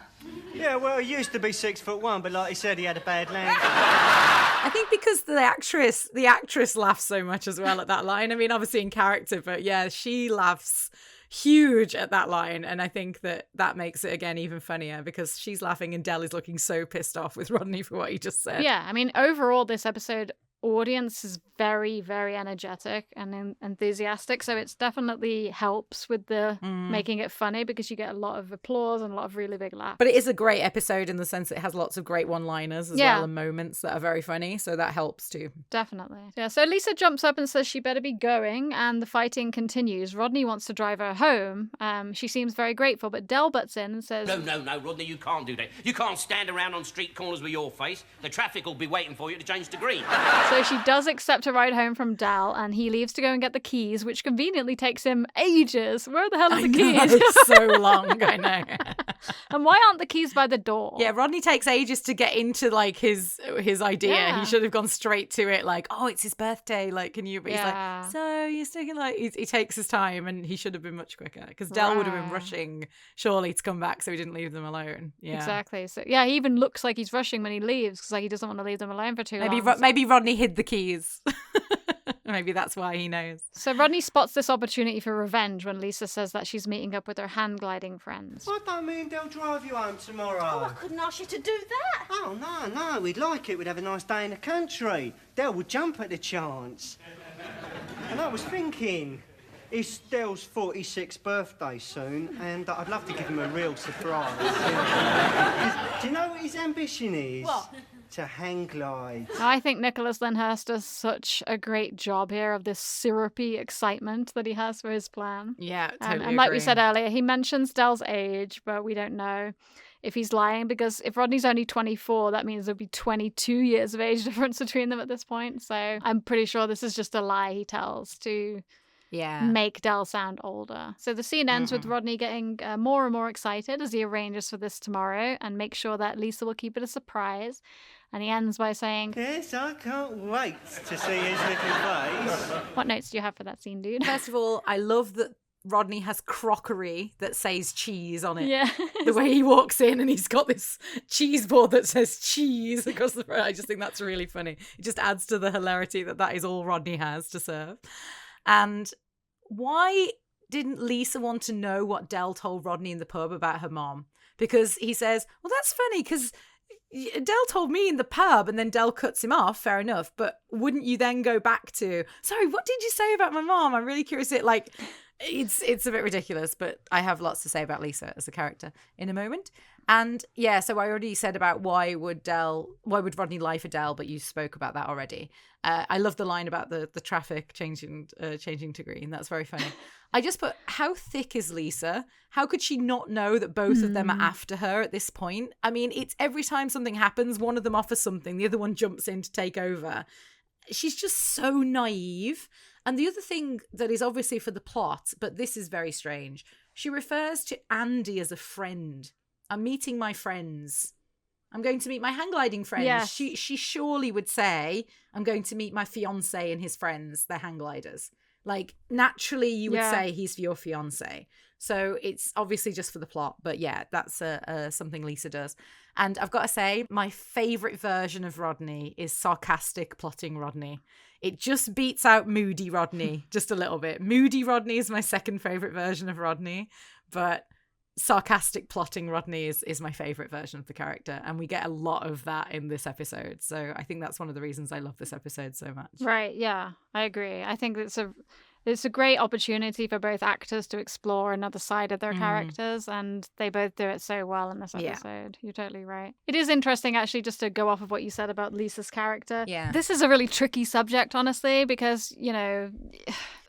Yeah, well, he used to be 6'1", but like he said, he had a bad landing. I think because the actress laughs so much as well at that line. I mean, obviously in character, but yeah, she laughs huge at that line, and I think that makes it again even funnier because she's laughing and Del is looking so pissed off with Rodney for what he just said. Yeah, I mean, overall, this episode audience is very, very energetic and enthusiastic, so it's definitely helps with the making it funny because you get a lot of applause and a lot of really big laughs. But it is a great episode in the sense it has lots of great one-liners as well and moments that are very funny, so that helps too. Definitely. Yeah, so Lisa jumps up and says she better be going, and the fighting continues. Rodney wants to drive her home. She seems very grateful, but Del butts in and says, No, Rodney, you can't do that. You can't stand around on street corners with your face. The traffic will be waiting for you to change to green. So she does accept a ride home from Del, and he leaves to go and get the keys, which conveniently takes him ages. Where the hell are the keys? It's so long, I know. And why aren't the keys by the door? Yeah, Rodney takes ages to get into like his idea. Yeah. He should have gone straight to it, like, oh, it's his birthday. Like, can you? But he's like, so you're sticking like. He takes his time, and he should have been much quicker because Del would have been rushing surely to come back, so he didn't leave them alone. Yeah, exactly. So yeah, he even looks like he's rushing when he leaves because like he doesn't want to leave them alone for too long. Maybe Rodney hid the keys. Maybe that's why he knows. So Rodney spots this opportunity for revenge when Lisa says that she's meeting up with her hand gliding friends. I don't mean they'll drive you home tomorrow. Oh, I couldn't ask you to do that. Oh, no, we'd like it. We'd have a nice day in the country. Del would jump at the chance. And I was thinking, it's Del's 46th birthday soon, and I'd love to give him a real surprise. Do you know what his ambition is? What? To hang glide. I think Nicholas Lyndhurst does such a great job here of this syrupy excitement that he has for his plan. Yeah, totally and like agree. we said earlier, he mentions Del's age, but we don't know if he's lying because if Rodney's only 24, that means there'll be 22 years of age difference between them at this point. So I'm pretty sure this is just a lie he tells to make Del sound older. So the scene ends with Rodney getting more and more excited as he arranges for this tomorrow and makes sure that Lisa will keep it a surprise. And he ends by saying, Yes, I can't wait to see his little face. What notes do you have for that scene, dude? First of all, I love that Rodney has crockery that says cheese on it. Yeah. The way he walks in and he's got this cheese board that says cheese across the front. I just think that's really funny. It just adds to the hilarity that is all Rodney has to serve. And why didn't Lisa want to know what Del told Rodney in the pub about her mom? Because he says, well, that's funny because Del told me in the pub, and then Del cuts him off. Fair enough. But wouldn't you then go back to, sorry, what did you say about my mom? I'm really curious. It's a bit ridiculous, but I have lots to say about Lisa as a character in a moment. And yeah, so I already said about why would Rodney lie for Del, but you spoke about that already. I love the line about the traffic changing to green. That's very funny. I just put, how thick is Lisa? How could she not know that both of them are after her at this point? I mean, it's every time something happens, one of them offers something, the other one jumps in to take over. She's just so naive. And the other thing that is obviously for the plot, but this is very strange, she refers to Andy as a friend. I'm meeting my friends. I'm going to meet my hang gliding friends. Yes. She surely would say, I'm going to meet my fiance and his friends. They're hang gliders. Like, naturally, you would say he's your fiance. So it's obviously just for the plot. But yeah, that's something Lisa does. And I've got to say, my favourite version of Rodney is sarcastic plotting Rodney. It just beats out moody Rodney just a little bit. Moody Rodney is my second favourite version of Rodney. But sarcastic plotting Rodney is my favourite version of the character. And we get a lot of that in this episode. So I think that's one of the reasons I love this episode so much. Right, yeah, I agree. I think it's a great opportunity for both actors to explore another side of their characters, and they both do it so well in this episode. You're totally right. It is interesting, actually, just to go off of what you said about Lisa's character. Yeah. This is a really tricky subject, honestly, because,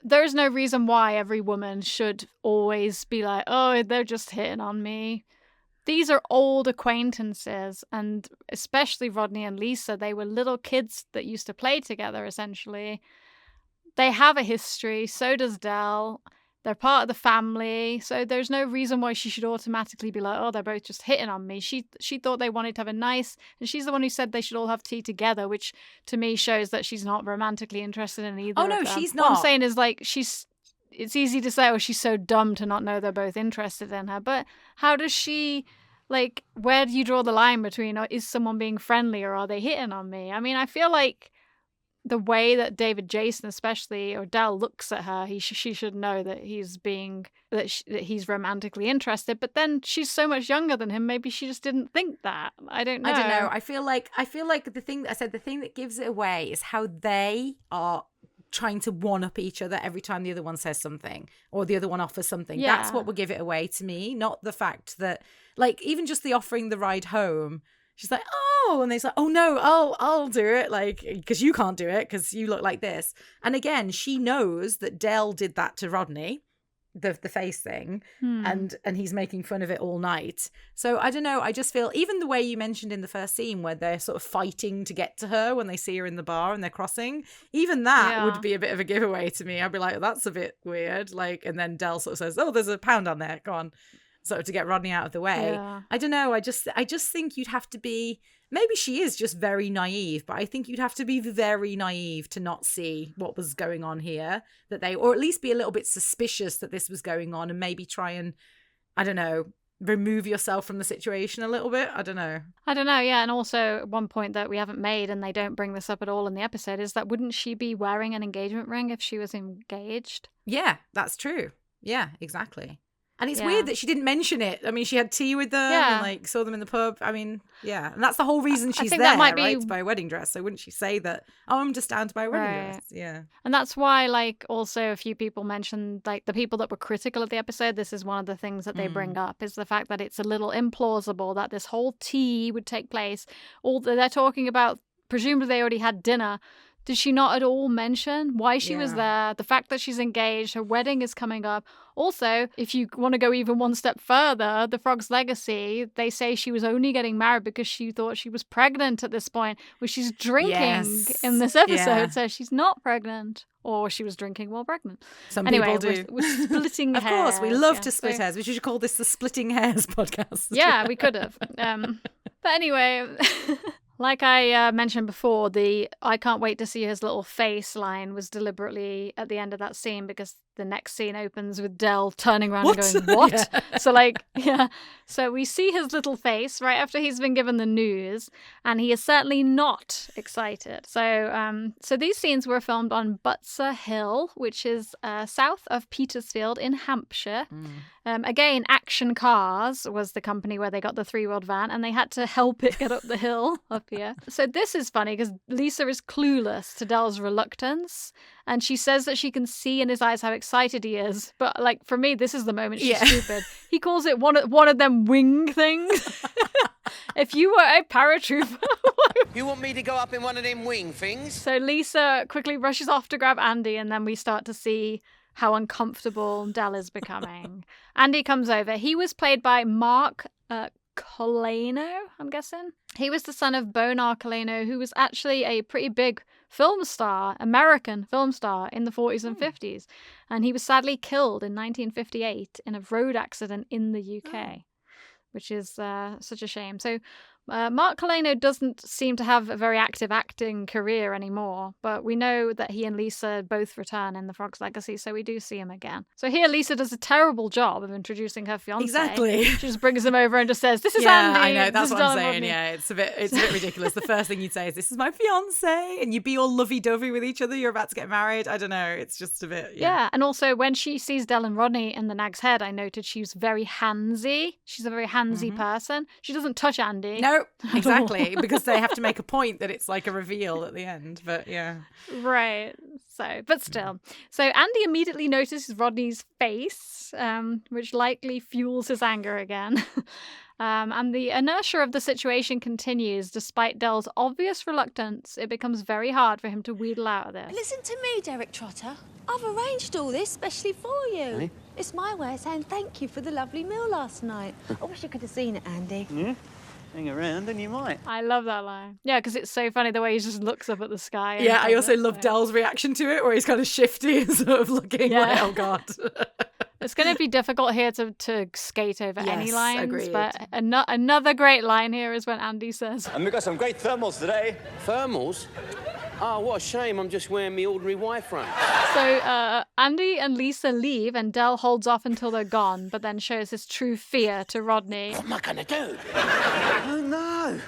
there's no reason why every woman should always be like, oh, they're just hitting on me. These are old acquaintances, and especially Rodney and Lisa, they were little kids that used to play together, essentially. They have a history, so does Del. They're part of the family, so there's no reason why she should automatically be like, oh, they're both just hitting on me. She thought they wanted to have a nice, and she's the one who said they should all have tea together, which to me shows that she's not romantically interested in either of them. She's not. What I'm saying is, like, it's easy to say, oh, she's so dumb to not know they're both interested in her. But how does she, like, where do you draw the line between, is someone being friendly or are they hitting on me? I mean, I feel like the way that David Jason, especially, or Del looks at her, she should know that he's that he's romantically interested. But then she's so much younger than him. Maybe she just didn't think that. I don't know. I feel like the thing that gives it away is how they are trying to one up each other every time the other one says something or the other one offers something. Yeah. That's what will give it away to me, not the fact that, like, even just the offering the ride home. She's like, oh, and they's like, oh no, I'll do it, like, because you can't do it because you look like this. And again, she knows that Del did that to Rodney, the face thing, and he's making fun of it all night. So I don't know. I just feel, even the way you mentioned in the first scene where they're sort of fighting to get to her when they see her in the bar and they're crossing, even that would be a bit of a giveaway to me. I'd be like, that's a bit weird. Like, and then Del sort of says, oh, there's a pound on there. Go on. Sort of to get Rodney out of the way. Yeah. I don't know. I just think you'd have to be, maybe she is just very naive, but I think you'd have to be very naive to not see what was going on here, or at least be a little bit suspicious that this was going on and maybe try and, I don't know, remove yourself from the situation a little bit. I don't know. Yeah. And also one point that we haven't made, and they don't bring this up at all in the episode, is that wouldn't she be wearing an engagement ring if she was engaged? Yeah, that's true. Yeah, exactly. And it's weird that she didn't mention it. I mean, she had tea with them and, like, saw them in the pub. I mean, yeah. And that's the whole reason she's there, that might be... right? To buy a wedding dress. So wouldn't she say that, oh, I'm just down to buy a wedding dress? Yeah. And that's why, like, also a few people mentioned, like, the people that were critical of the episode, this is one of the things that they bring up, is the fact that it's a little implausible that this whole tea would take place. All they're talking about, presumably they already had dinner. Did she not at all mention why she was there? The fact that she's engaged, her wedding is coming up. Also, if you want to go even one step further, the Frog's Legacy, they say she was only getting married because she thought she was pregnant at this point, which she's drinking in this episode. So she's not pregnant. Or she was drinking while pregnant. Some people do. We're splitting hairs. Of course, we love to split hairs. We should call this the Splitting Hairs podcast. Yeah, we could have. But anyway... Like I mentioned before, the I can't wait to see his little face line was deliberately at the end of that scene because the next scene opens with Del turning around and going, what? So so we see his little face right after he's been given the news, and he is certainly not excited. So these scenes were filmed on Butser Hill, which is south of Petersfield in Hampshire. Again, Action Cars was the company where they got the 3-wheeled van, and they had to help it get up the hill up here. So this is funny because Lisa is clueless to Del's reluctance, and she says that she can see in his eyes how excited he is. But, like, for me, this is the moment she's stupid. He calls it one of them wing things. If you were a paratrooper... You want me to go up in one of them wing things? So Lisa quickly rushes off to grab Andy, and then we start to see how uncomfortable Del is becoming. Andy comes over. He was played by Mark Colano, I'm guessing. He was the son of Bonar Colano, who was actually a pretty big film star, American film star in the 40s and 50s. And he was sadly killed in 1958 in a road accident in the UK, which is such a shame. So Mark Colano doesn't seem to have a very active acting career anymore, but we know that he and Lisa both return in The Frog's Legacy, so we do see him again. So here Lisa does a terrible job of introducing her fiancé. Exactly. She just brings him over and just says, this is Andy. I know, that's what I'm saying. Rodney. Yeah, it's a bit ridiculous. The first thing you'd say is, this is my fiancé, and you'd be all lovey-dovey with each other. You're about to get married. I don't know. It's just a bit, Yeah, and also when she sees Del and Rodney in the Nag's Head, I noted she's very handsy. She's a very handsy person. She doesn't touch Andy. No, exactly, because they have to make a point that it's like a reveal at the end, but yeah. Right, so, but still. So Andy immediately notices Rodney's face, which likely fuels his anger again. And the inertia of the situation continues. Despite Del's obvious reluctance, it becomes very hard for him to wheedle out of this. Listen to me, Derek Trotter. I've arranged all this specially for you. Really? It's my way of saying thank you for the lovely meal last night. I wish you could have seen it, Andy. Yeah? Hang around and you might. I love that line. Yeah, because it's so funny the way he just looks up at the sky. Yeah, I also love Del's reaction to it, where he's kind of shifty and sort of looking like, oh God. It's going to be difficult here to skate over any lines, agreed. But another great line here is when Andy says, And we've got some great thermals today. Thermals? Oh, what a shame. I'm just wearing my ordinary wife front. So Andy and Lisa leave, and Del holds off until they're gone, but then shows his true fear to Rodney. What am I going to do? Oh, no.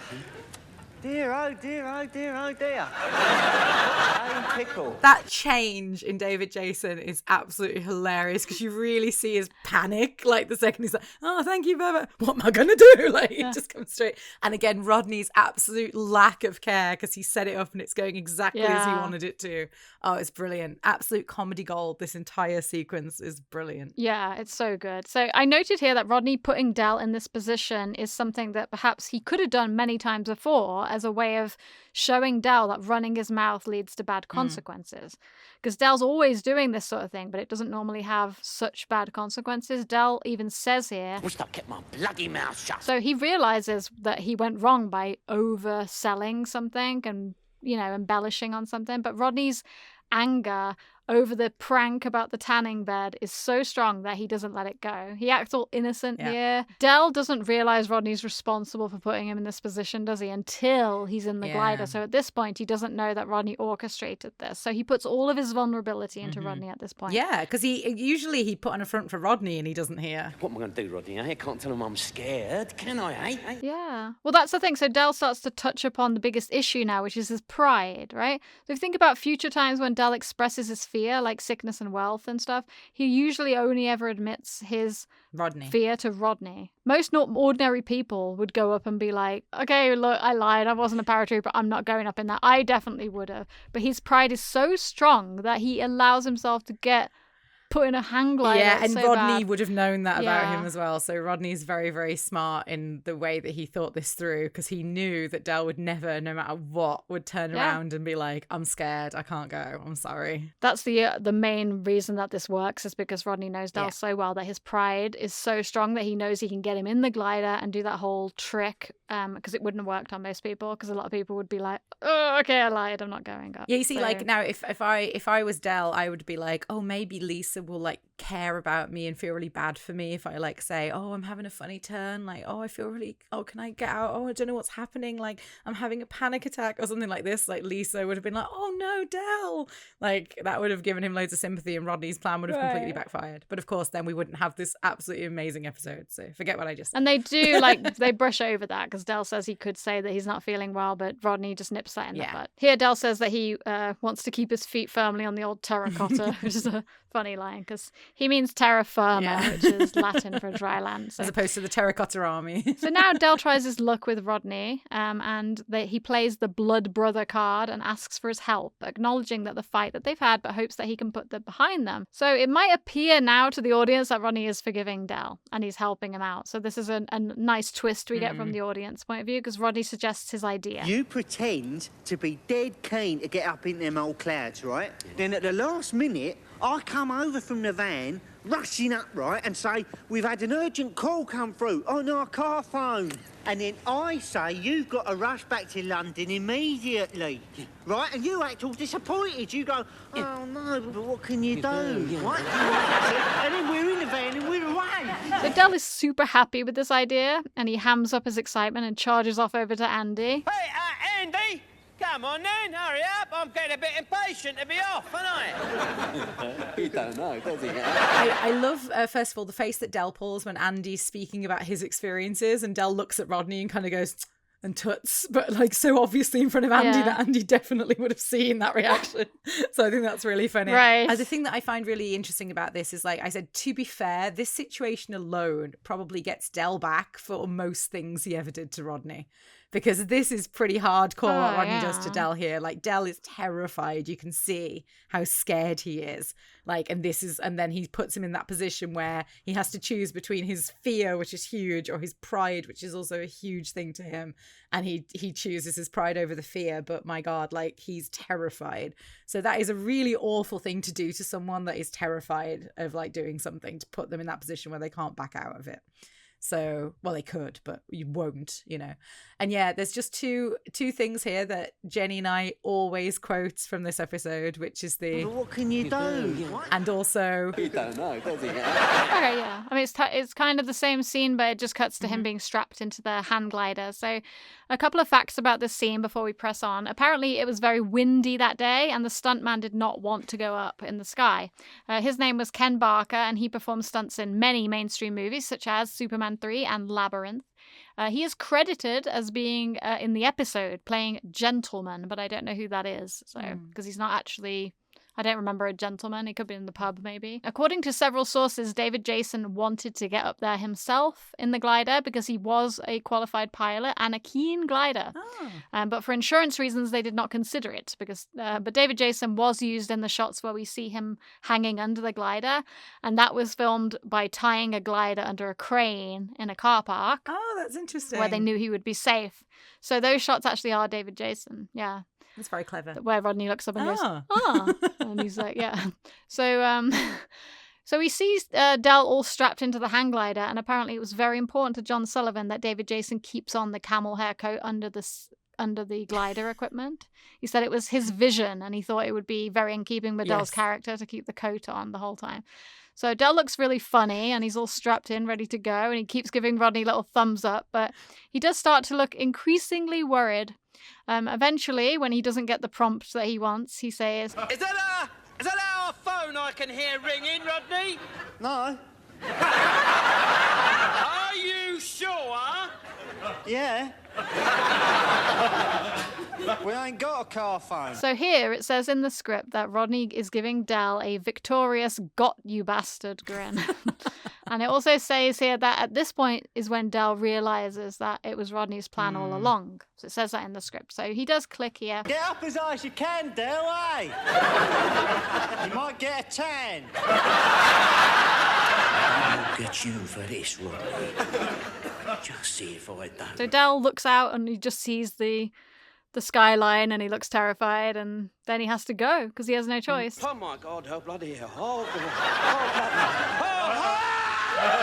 Dear, oh, dear, oh, dear, oh, dear. Oh, pickle. That change in David Jason is absolutely hilarious because you really see his panic. Like the second he's like, oh, thank you, Beba. What am I going to do? Like, it just comes straight. And again, Rodney's absolute lack of care because he set it up and it's going exactly as he wanted it to. Oh, it's brilliant. Absolute comedy gold. This entire sequence is brilliant. Yeah, it's so good. So I noted here that Rodney putting Del in this position is something that perhaps he could have done many times before as a way of showing Del that running his mouth leads to bad consequences. Because Del's always doing this sort of thing, but it doesn't normally have such bad consequences. Del even says here, Wish I'd kept my bloody mouth shut. So he realizes that he went wrong by overselling something and, you know, embellishing on something. But Rodney's anger over the prank about the tanning bed is so strong that he doesn't let it go. He acts all innocent here. Del doesn't realize Rodney's responsible for putting him in this position, does he? Until he's in the glider. So at this point, he doesn't know that Rodney orchestrated this. So he puts all of his vulnerability into Rodney at this point. Yeah, because he put on a front for Rodney and he doesn't hear. What am I going to do, Rodney? I can't tell him I'm scared, can I, eh? Yeah. Well, that's the thing. So Del starts to touch upon the biggest issue now, which is his pride, right? So if you think about future times when Del expresses his fear, like sickness and wealth and stuff, he usually only ever admits his fear to Rodney. Most ordinary people would go up and be like, okay, look, I lied. I wasn't a paratrooper. I'm not going up in that. I definitely would have. But his pride is so strong that he allows himself to get put in a hang glider. Yeah, and so Rodney bad. would have known that about him as well. So Rodney's very, very smart in the way that he thought this through because he knew that Del would never, no matter what, would turn around and be like, I'm scared, I can't go, I'm sorry. That's the main reason that this works is because Rodney knows Del so well that his pride is so strong that he knows he can get him in the glider and do that whole trick because it wouldn't have worked on most people because a lot of people would be like, oh, okay, I lied, I'm not going up. Yeah, you see, like now if I was Del, I would be like, oh, maybe Lisa will like care about me and feel really bad for me if I like say, oh, I'm having a funny turn, like, oh, I feel really, oh, can I get out, oh, I don't know what's happening, like I'm having a panic attack or something like this. Like Lisa would have been like, oh no, Del, like that would have given him loads of sympathy and Rodney's plan would have completely backfired. But of course then we wouldn't have this absolutely amazing episode, so forget what I just said. And they do like they brush over that because Del says he could say that he's not feeling well, but Rodney just nips that in the butt. Here Del says that he wants to keep his feet firmly on the old terracotta, which is a funny line because he means terra firma, which is Latin for dry land. So. As opposed to the terracotta army. So now Del tries his luck with Rodney and he plays the blood brother card and asks for his help, acknowledging that the fight that they've had, but hopes that he can put that behind them. So it might appear now to the audience that Rodney is forgiving Del and he's helping him out. So this is a nice twist we get from the audience point of view because Rodney suggests his idea. You pretend to be dead keen to get up in them old clouds, right? Then at the last minute, I come over from the van, rushing up, right, and say, we've had an urgent call come through on our car phone. And then I say, you've got to rush back to London immediately, right? And you act all disappointed. You go, oh, no, but what can you do? What? And then we're in the van and we're away. So Del is super happy with this idea, and he hams up his excitement and charges off over to Andy. Hey, Andy! Come on then, hurry up. I'm getting a bit impatient to be off, aren't I? He don't know, does he? I love, first of all, the face that Del pulls when Andy's speaking about his experiences and Del looks at Rodney and kind of goes and tuts, but like so obviously in front of Andy that Andy definitely would have seen that reaction. So I think that's really funny. Right. The thing that I find really interesting about this is, like I said, to be fair, this situation alone probably gets Del back for most things he ever did to Rodney. Because this is pretty hardcore what Rodney does to Del here. Like, Del is terrified. You can see how scared he is. Like, and then he puts him in that position where he has to choose between his fear, which is huge, or his pride, which is also a huge thing to him. And he chooses his pride over the fear. But my God, like, he's terrified. So that is a really awful thing to do to someone that is terrified of, like, doing something, to put them in that position where they can't back out of it. So, well, they could, but you won't, you know. And yeah, there's just two things here that Jenny and I always quote from this episode, which is the... What can you do? And also... He don't know, does he? Okay, Okay, yeah. I mean, it's kind of the same scene, but it just cuts to him being strapped into the hand glider. So a couple of facts about this scene before we press on. Apparently, it was very windy that day, and the stuntman did not want to go up in the sky. His name was Ken Barker, and he performed stunts in many mainstream movies, such as Superman 3 and Labyrinth. He is credited as being in the episode playing Gentleman, but I don't know who that is. So because he's not actually... I don't remember a gentleman. He could be in the pub, maybe. According to several sources, David Jason wanted to get up there himself in the glider because he was a qualified pilot and a keen glider. But for insurance reasons, they did not consider it. But David Jason was used in the shots where we see him hanging under the glider. And that was filmed by tying a glider under a crane in a car park. Oh, that's interesting. Where they knew he would be safe. So those shots actually are David Jason. Yeah. That's very clever. Where Rodney looks up and goes, and he's like, yeah. So he sees Del all strapped into the hang glider, and apparently it was very important to John Sullivan that David Jason keeps on the camel hair coat under the glider equipment. He said it was his vision, and he thought it would be very in keeping with Del's character to keep the coat on the whole time. So Del looks really funny, and he's all strapped in, ready to go, and he keeps giving Rodney little thumbs up, but he does start to look increasingly worried. Eventually, when he doesn't get the prompt that he wants, he says, Is that our phone I can hear ringing, Rodney? No. Are you sure? Yeah. We ain't got a car phone. So here it says in the script that Rodney is giving Del a victorious "got you bastard" grin. And it also says here that at this point is when Del realizes that it was Rodney's plan all along. So it says that in the script. So he does click here. Get up as high as you can, Del, eh? You might get a tan. I'll get you for this, Rodney. Just see if I don't. So Del looks out and he just sees the skyline and he looks terrified, and then he has to go because he has no choice. Oh my God, oh bloody hell. Oh,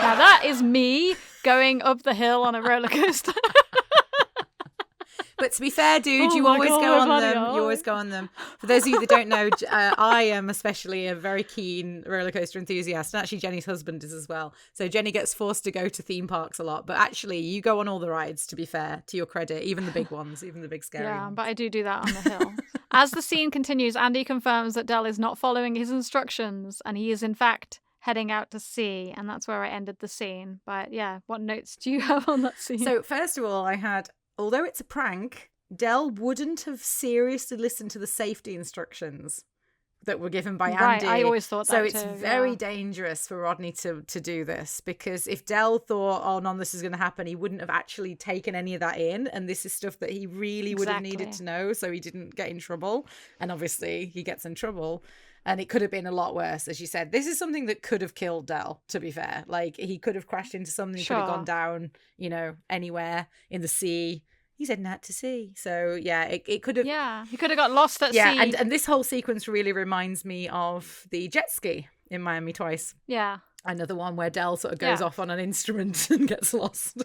Now that is me going up the hill on a roller coaster. But to be fair, dude, you always go on them. You always go on them. For those of you that don't know, I am especially a very keen roller coaster enthusiast, and actually Jenny's husband is as well. So Jenny gets forced to go to theme parks a lot, but actually you go on all the rides, to be fair, to your credit, even the big ones, even the big scary ones. Yeah, but I do that on the hill. As the scene continues, Andy confirms that Del is not following his instructions, and he is in fact heading out to sea, and that's where I ended the scene. But yeah, what notes do you have on that scene? So first of all, I had, although it's a prank, Del wouldn't have seriously listened to the safety instructions that were given by Andy. Right, I always thought that so it's too, very dangerous for Rodney to do this, because if Del thought, oh, none of this is going to happen, he wouldn't have actually taken any of that in, and this is stuff that he really would have needed to know so he didn't get in trouble. And obviously he gets in trouble. And it could have been a lot worse, as you said. This is something that could have killed Del, to be fair. Like, he could have crashed into something, he could have gone down, anywhere in the sea. He's heading out to sea. So, yeah, it could have... Yeah, he could have got lost at sea. Yeah, and this whole sequence really reminds me of the jet ski in Miami Twice. Yeah. Another one where Del sort of goes off on an instrument and gets lost.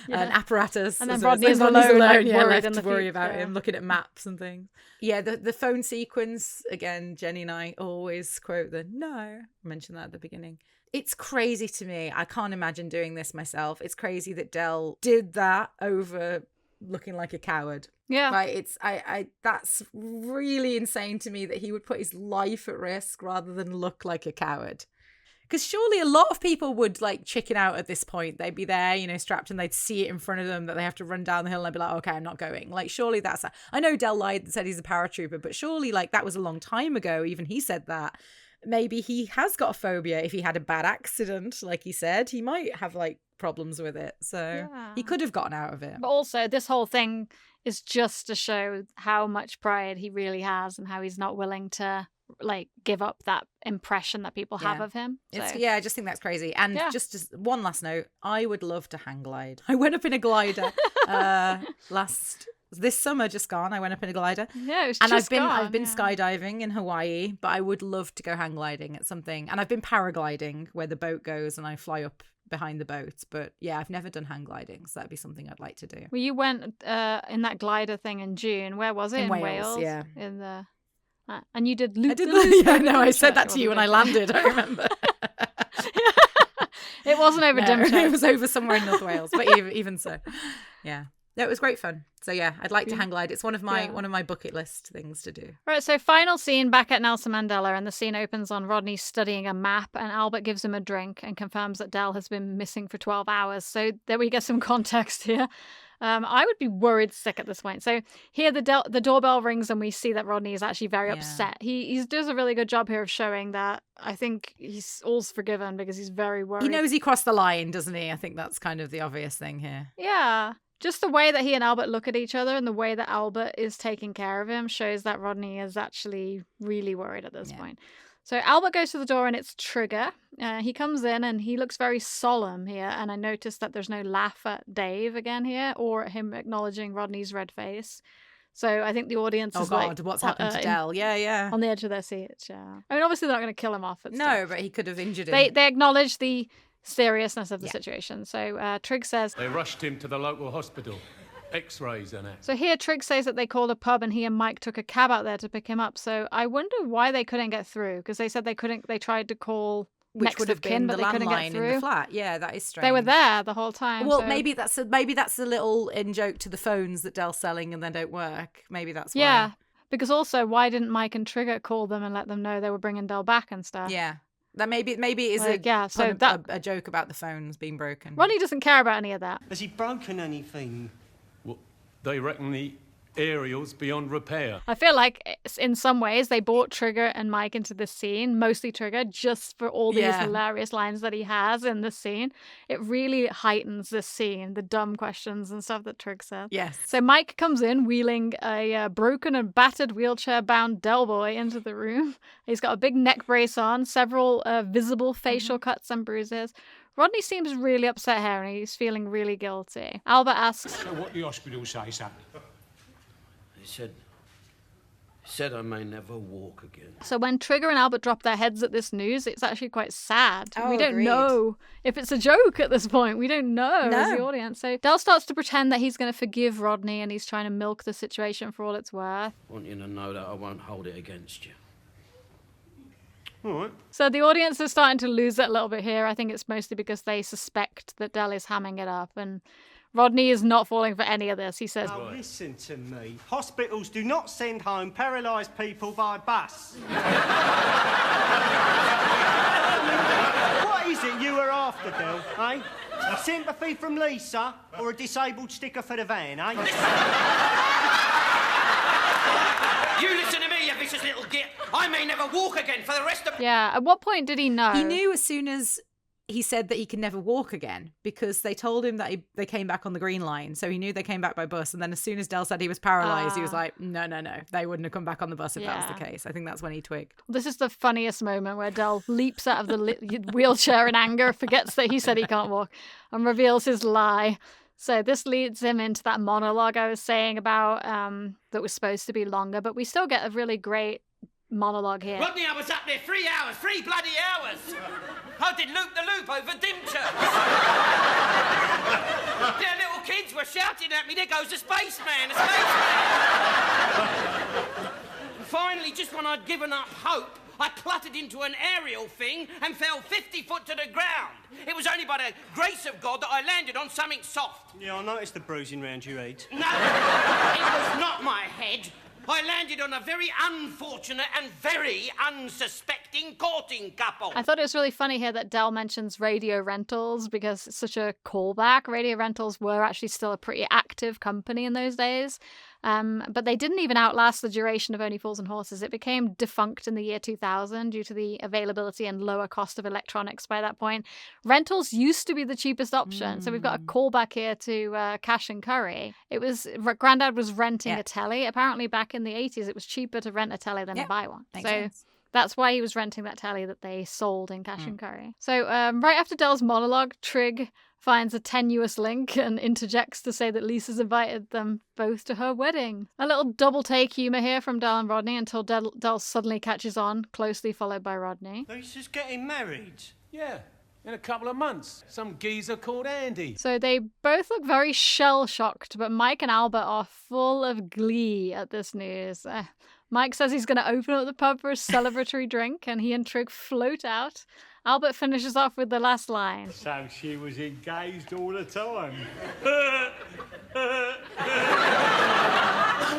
An apparatus. And then Rodney's alone, left in to worry about him, looking at maps and things. Yeah, the phone sequence, again, Jenny and I always quote I mentioned that at the beginning. It's crazy to me. I can't imagine doing this myself. It's crazy that Del did that over looking like a coward. Yeah. Like, that's really insane to me that he would put his life at risk rather than look like a coward. Because surely a lot of people would chicken out at this point. They'd be there, strapped, and they'd see it in front of them that they have to run down the hill, and they'd be like, okay, I'm not going. Surely I know Del lied and said he's a paratrooper, but surely that was a long time ago. Even he said that. Maybe he has got a phobia. If he had a bad accident, like he said, he might have problems with it. So he could have gotten out of it. But also, this whole thing is just to show how much pride he really has and how he's not willing to give up that impression that people have of him. So. I just think that's crazy. And just as one last note, I would love to hang glide. I went up in a glider this summer just gone. I went up in a glider. Yeah, it's and just I've been skydiving in Hawaii, but I would love to go hang gliding at something. And I've been paragliding where the boat goes and I fly up behind the boat. But yeah, I've never done hang gliding, so that'd be something I'd like to do. Well, you went in that glider thing in June. Where was it? In Wales. Yeah. In the and you did loop. I said that to you when I landed. I remember. It wasn't over Dimchurch. It was over somewhere in North Wales, but even so. Yeah. No, it was great fun. So yeah, I'd like to hang glide. It's one of my bucket list things to do. Right, so final scene back at Nelson Mandela, and the scene opens on Rodney studying a map, and Albert gives him a drink and confirms that Del has been missing for 12 hours. So there we get some context here. I would be worried sick at this point. So here the doorbell rings, and we see that Rodney is actually very upset. He does a really good job here of showing that I think he's all's forgiven because he's very worried. He knows he crossed the line, doesn't he? I think that's kind of the obvious thing here. Yeah. Just the way that he and Albert look at each other and the way that Albert is taking care of him shows that Rodney is actually really worried at this point. So Albert goes to the door and it's Trigger. He comes in and he looks very solemn here. And I noticed that there's no laugh at Dave again here or him acknowledging Rodney's red face. So I think the audience is like... what's happened to Del? Yeah. On the edge of their seats, yeah. I mean, obviously they're not going to kill him off. No, but he could have injured him. They acknowledge the seriousness of the situation. So Trigg says... They rushed him to the local hospital. X-rays and it. So here Trigg says that they called a pub and he and Mike took a cab out there to pick him up. So I wonder why they couldn't get through, because they said they tried to call next of kin, but they couldn't get through. In the flat. Yeah, that is strange. They were there the whole time. Well, maybe that's a little in joke to the phones that Del's selling and then don't work. Maybe that's why. Yeah, because also why didn't Mike and Trigger call them and let them know they were bringing Del back and stuff? Yeah. That maybe it is a joke about the phones being broken. Rodney doesn't care about any of that. Has he broken anything? Well, they reckon the aerial's beyond repair. I feel like in some ways they brought Trigger and Mike into this scene, mostly Trigger, just for all these hilarious lines that he has in this scene. It really heightens this scene, the dumb questions and stuff that Trigg says. Yes. So Mike comes in wheeling a broken and battered wheelchair-bound Del boy into the room. He's got a big neck brace on, several visible facial cuts and bruises. Rodney seems really upset here and he's feeling really guilty. Albert asks... So what the hospital say, son? He said I may never walk again. So when Trigger and Albert drop their heads at this news, it's actually quite sad. Oh, we don't agreed. know if it's a joke at this point. We don't know as the audience. So Del starts to pretend that he's going to forgive Rodney and he's trying to milk the situation for all it's worth. I want you to know that I won't hold it against you. All right. So the audience is starting to lose it a little bit here. I think it's mostly because they suspect that Del is hamming it up, and Rodney is not falling for any of this. He says, "Oh, listen to me. Hospitals do not send home paralysed people by bus." What is it you were after, Del, eh? Sympathy from Lisa or a disabled sticker for the van, eh? You listen to me, you vicious little git. I may never walk again for the rest of... Yeah, at what point did he know? He knew as soon as he said that he could never walk again, because they told him that they came back on the Green Line. So he knew they came back by bus. And then as soon as Del said he was paralysed, he was like, no. They wouldn't have come back on the bus if that was the case. I think that's when he twigged. This is the funniest moment where Del leaps out of the wheelchair in anger, forgets that he said he can't walk, and reveals his lie. So this leads him into that monologue I was saying about that was supposed to be longer, but we still get a really great monologue here. Rodney, I was up there 3 hours, 3 bloody hours. I did loop the loop over Dimchurch. Their little kids were shouting at me, there goes the spaceman, the spaceman. Finally, just when I'd given up hope, I cluttered into an aerial thing and fell 50 foot to the ground. It was only by the grace of God that I landed on something soft. Yeah, I noticed the bruising round your head. No, it was not my head. I landed on a very unfortunate and very unsuspecting courting couple. I thought it was really funny here that Del mentions radio rentals, because it's such a callback. Radio rentals were actually still a pretty active company in those days. But they didn't even outlast the duration of Only Fools and Horses. It became defunct in the year 2000 due to the availability and lower cost of electronics by that point. Rentals used to be the cheapest option. So we've got a callback here to Cash and Curry. It was, Grandad was renting a telly. Apparently back in the 80s, it was cheaper to rent a telly than to buy one. Makes sense. That's why he was renting that telly that they sold in Cash and Curry. So right after Del's monologue, Trigg finds a tenuous link and interjects to say that Lisa's invited them both to her wedding. A little double take humour here from Del and Rodney until Del suddenly catches on, closely followed by Rodney. Lisa's getting married? Yeah, in a couple of months. Some geezer called Andy. So they both look very shell-shocked, but Mike and Albert are full of glee at this news. Mike says he's going to open up the pub for a celebratory drink, and he and Trig float out. Albert finishes off with the last line. So she was engaged all the time.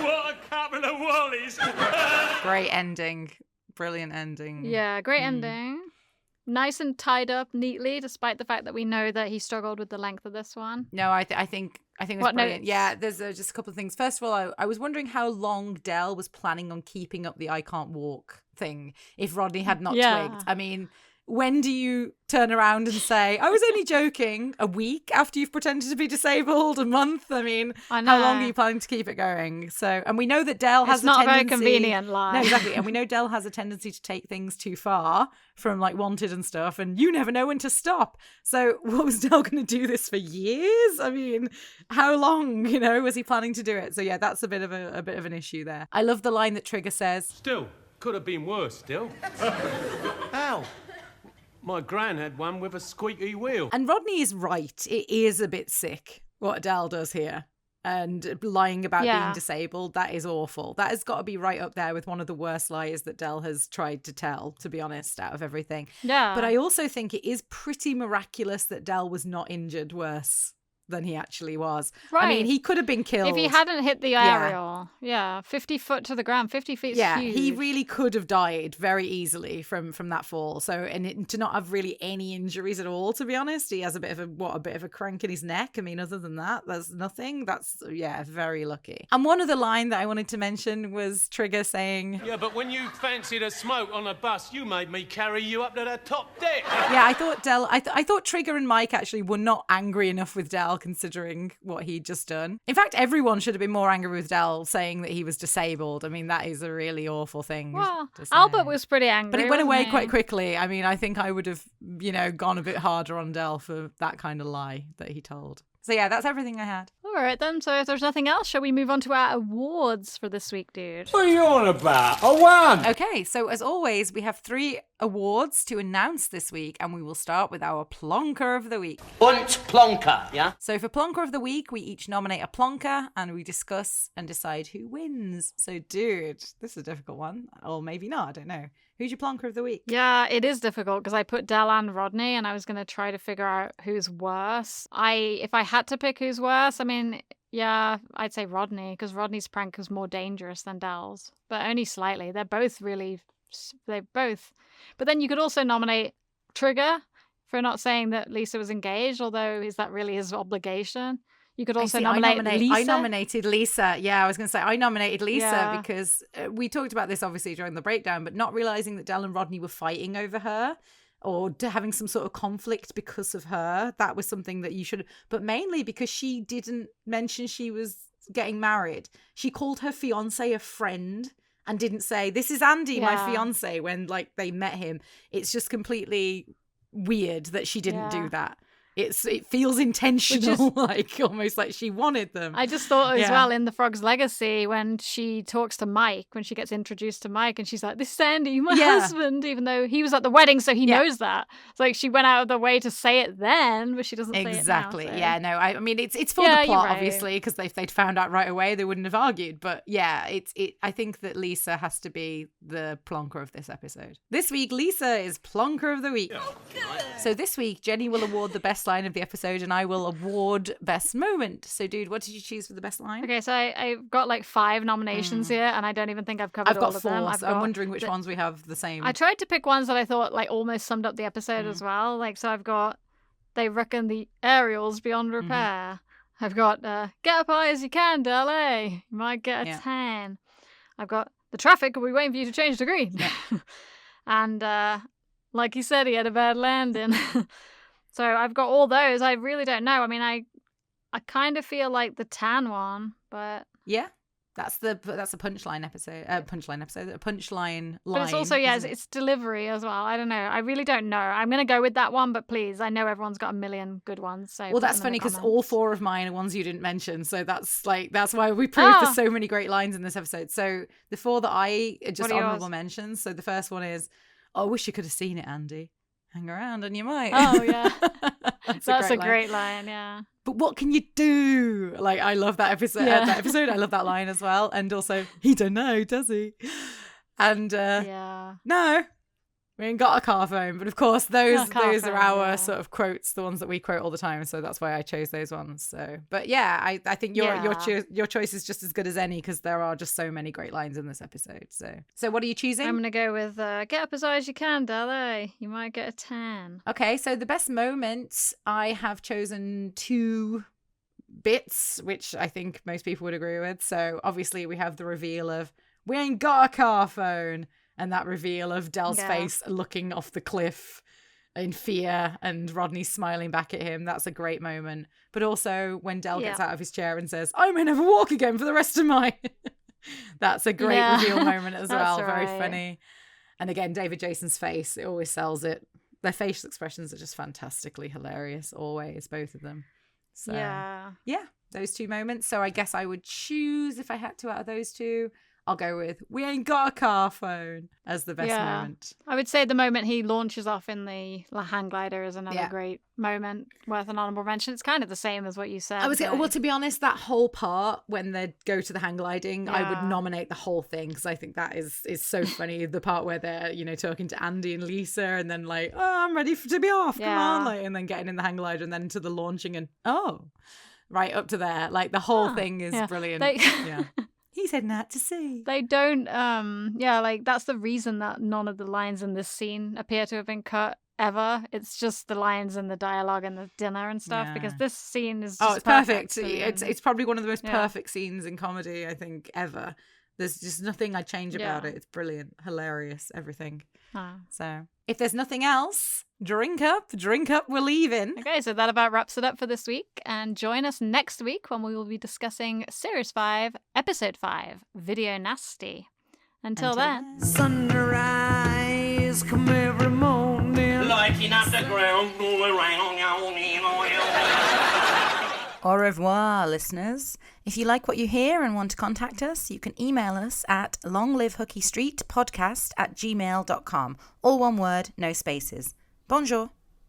What a couple of wallies. Great ending. Brilliant ending. Yeah, great ending. Nice and tied up neatly, despite the fact that we know that he struggled with the length of this one. No, I think it was What brilliant. notes? Yeah, there's just a couple of things. First of all, I was wondering how long Del was planning on keeping up the I can't walk thing if Rodney had not twigged. I mean, when do you turn around and say, I was only joking? A week after you've pretended to be disabled? A month? I mean, I know. how long are you planning to keep it going? So, and we know that Del has It's not a a very tendency... convenient lie. No, exactly. And we know Del has a tendency to take things too far from like Wanted and stuff, and you never know when to stop. So what was Del going to do this for years? I mean, how long, was he planning to do it? So yeah, that's a bit of an issue there. I love the line that Trigger says. Still, could have been worse, still. How? My gran had one with a squeaky wheel. And Rodney is right. It is a bit sick what Del does here. And lying about being disabled, that is awful. That has got to be right up there with one of the worst lies that Del has tried to tell, to be honest, out of everything. Yeah. But I also think it is pretty miraculous that Del was not injured worse than he actually was. Right. I mean, he could have been killed. If he hadn't hit the aerial, 50 foot to the ground, 50 feet is huge. He really could have died very easily from that fall. So, to not have really any injuries at all, to be honest, he has a bit of a crank in his neck. I mean, other than that, there's nothing. That's, very lucky. And one other line that I wanted to mention was Trigger saying... Yeah, but when you fancied a smoke on a bus, you made me carry you up to the top deck. Yeah, I thought I thought Trigger and Mike actually were not angry enough with Del considering what he'd just done. In fact, everyone should have been more angry with Del saying that he was disabled. I mean, that is a really awful thing. Well, Albert was pretty angry. But it went away wasn't he? quite quickly. I mean, I think I would have, gone a bit harder on Del for that kind of lie that he told. So yeah, that's everything I had. All right then, so if there's nothing else, shall we move on to our awards for this week, dude? What are you on about? I won! Okay, so as always, we have 3 awards to announce this week, and we will start with our Plonker of the Week. Und Plonker, yeah? So for Plonker of the Week, we each nominate a Plonker, and we discuss and decide who wins. So dude, this is a difficult one. Or maybe not, I don't know. Who's your Plonker of the Week? Yeah, it is difficult because I put Del and Rodney and I was going to try to figure out who's worse. If I had to pick who's worse, I mean, yeah, I'd say Rodney because Rodney's prank was more dangerous than Del's, but only slightly. They're both. But then you could also nominate Trigger for not saying that Lisa was engaged, although is that really his obligation? You could also nominate Lisa. I nominated Lisa. Yeah, I was going to say I nominated Lisa Yeah. because we talked about this obviously during the breakdown, but not realizing that Del and Rodney were fighting over her or having some sort of conflict because of her. That was something that you should, but mainly because she didn't mention she was getting married. She called her fiance a friend and didn't say, this is Andy, my fiance, when like they met him. It's just completely weird that she didn't do that. It feels intentional, like almost like she wanted them. I just thought as well in The Frog's Legacy when she talks to Mike, when she gets introduced to Mike and she's like, this is Andy, my husband, even though he was at the wedding, so he knows that. It's like she went out of the way to say it then, but she doesn't say it now. Exactly. So. Yeah, no, I mean, it's for the plot, obviously, because if they'd found out right away, they wouldn't have argued. But yeah, I think that Lisa has to be the plonker of this episode. This week, Lisa is plonker of the week. Oh, so this week, Jenny will award the best line of the episode and I will award best moment. So dude, what did you choose for the best line? Okay, so I've got like 5 nominations here and I don't even think I've covered all of them. I've got 4, so I'm wondering which ones we have the same. I tried to pick ones that I thought like almost summed up the episode as well. Like, so I've got they reckon the aerial's beyond repair. I've got get up high as you can, Del, eh? You might get a tan. I've got the traffic will be waiting for you to change to green. And like he said, he had a bad landing. So I've got all those. I really don't know. I mean, I kind of feel like the tan one, but yeah, that's a punchline episode. A punchline line. But it's also it's delivery as well. I don't know. I really don't know. I'm gonna go with that one, but please, I know everyone's got a million good ones. So well, that's funny because all 4 of mine are ones you didn't mention. So that's why we proved there's so many great lines in this episode. So the 4 that I just honorable mentions. So the first one is, "Oh, I wish you could have seen it, Andy. Hang around and you might." Oh, yeah. That's a great line, yeah. But what can you do? Like, I love that episode. I love that line as well. And also, he don't know, does he? And no, we ain't got a car phone. But of course, those are our sort of quotes, the ones that we quote all the time. So that's why I chose those ones. So, but yeah, I think your choice is just as good as any, because there are just so many great lines in this episode. So what are you choosing? I'm gonna go with get up as high as you can, Dally. You might get a 10. Okay, so the best moments, I have chosen 2 bits, which I think most people would agree with. So obviously we have the reveal of we ain't got a car phone, and that reveal of Del's face looking off the cliff in fear and Rodney smiling back at him. That's a great moment. But also when Del gets out of his chair and says, I may never walk again for the rest of my... That's a great reveal moment as well. Very funny. And again, David Jason's face, it always sells it. Their facial expressions are just fantastically hilarious, always, both of them. So yeah, those 2 moments. So I guess I would choose, if I had to out of those 2, I'll go with we ain't got a car phone as the best moment. I would say the moment he launches off in the hang glider is another great moment worth an honorable mention. It's kind of the same as what you said. Well, to be honest, that whole part when they go to the hang gliding, I would nominate the whole thing, because I think that is so funny. The part where they're, talking to Andy and Lisa, and then like, oh, I'm ready to be off. Come on. Like, and then getting in the hang glider and then into the launching and right up to there. Like the whole thing is brilliant. He's heading out to sea. They don't, like that's the reason that none of the lines in this scene appear to have been cut ever. It's just the lines and the dialogue and the dinner and stuff, because this scene is just it's perfect. It's probably one of the most perfect scenes in comedy, I think, ever. There's just nothing I'd change about it. It's brilliant, hilarious, everything. So if there's nothing else, drink up, we're leaving. Okay, so that about wraps it up for this week. And join us next week when we will be discussing Series 5, Episode 5, Video Nasty. Until then. Sunrise, come every morning. Lighting up the ground all around. Au revoir, listeners. If you like what you hear and want to contact us, you can email us at longlivehooky street podcast@gmail.com. All one word, no spaces. Bonjour.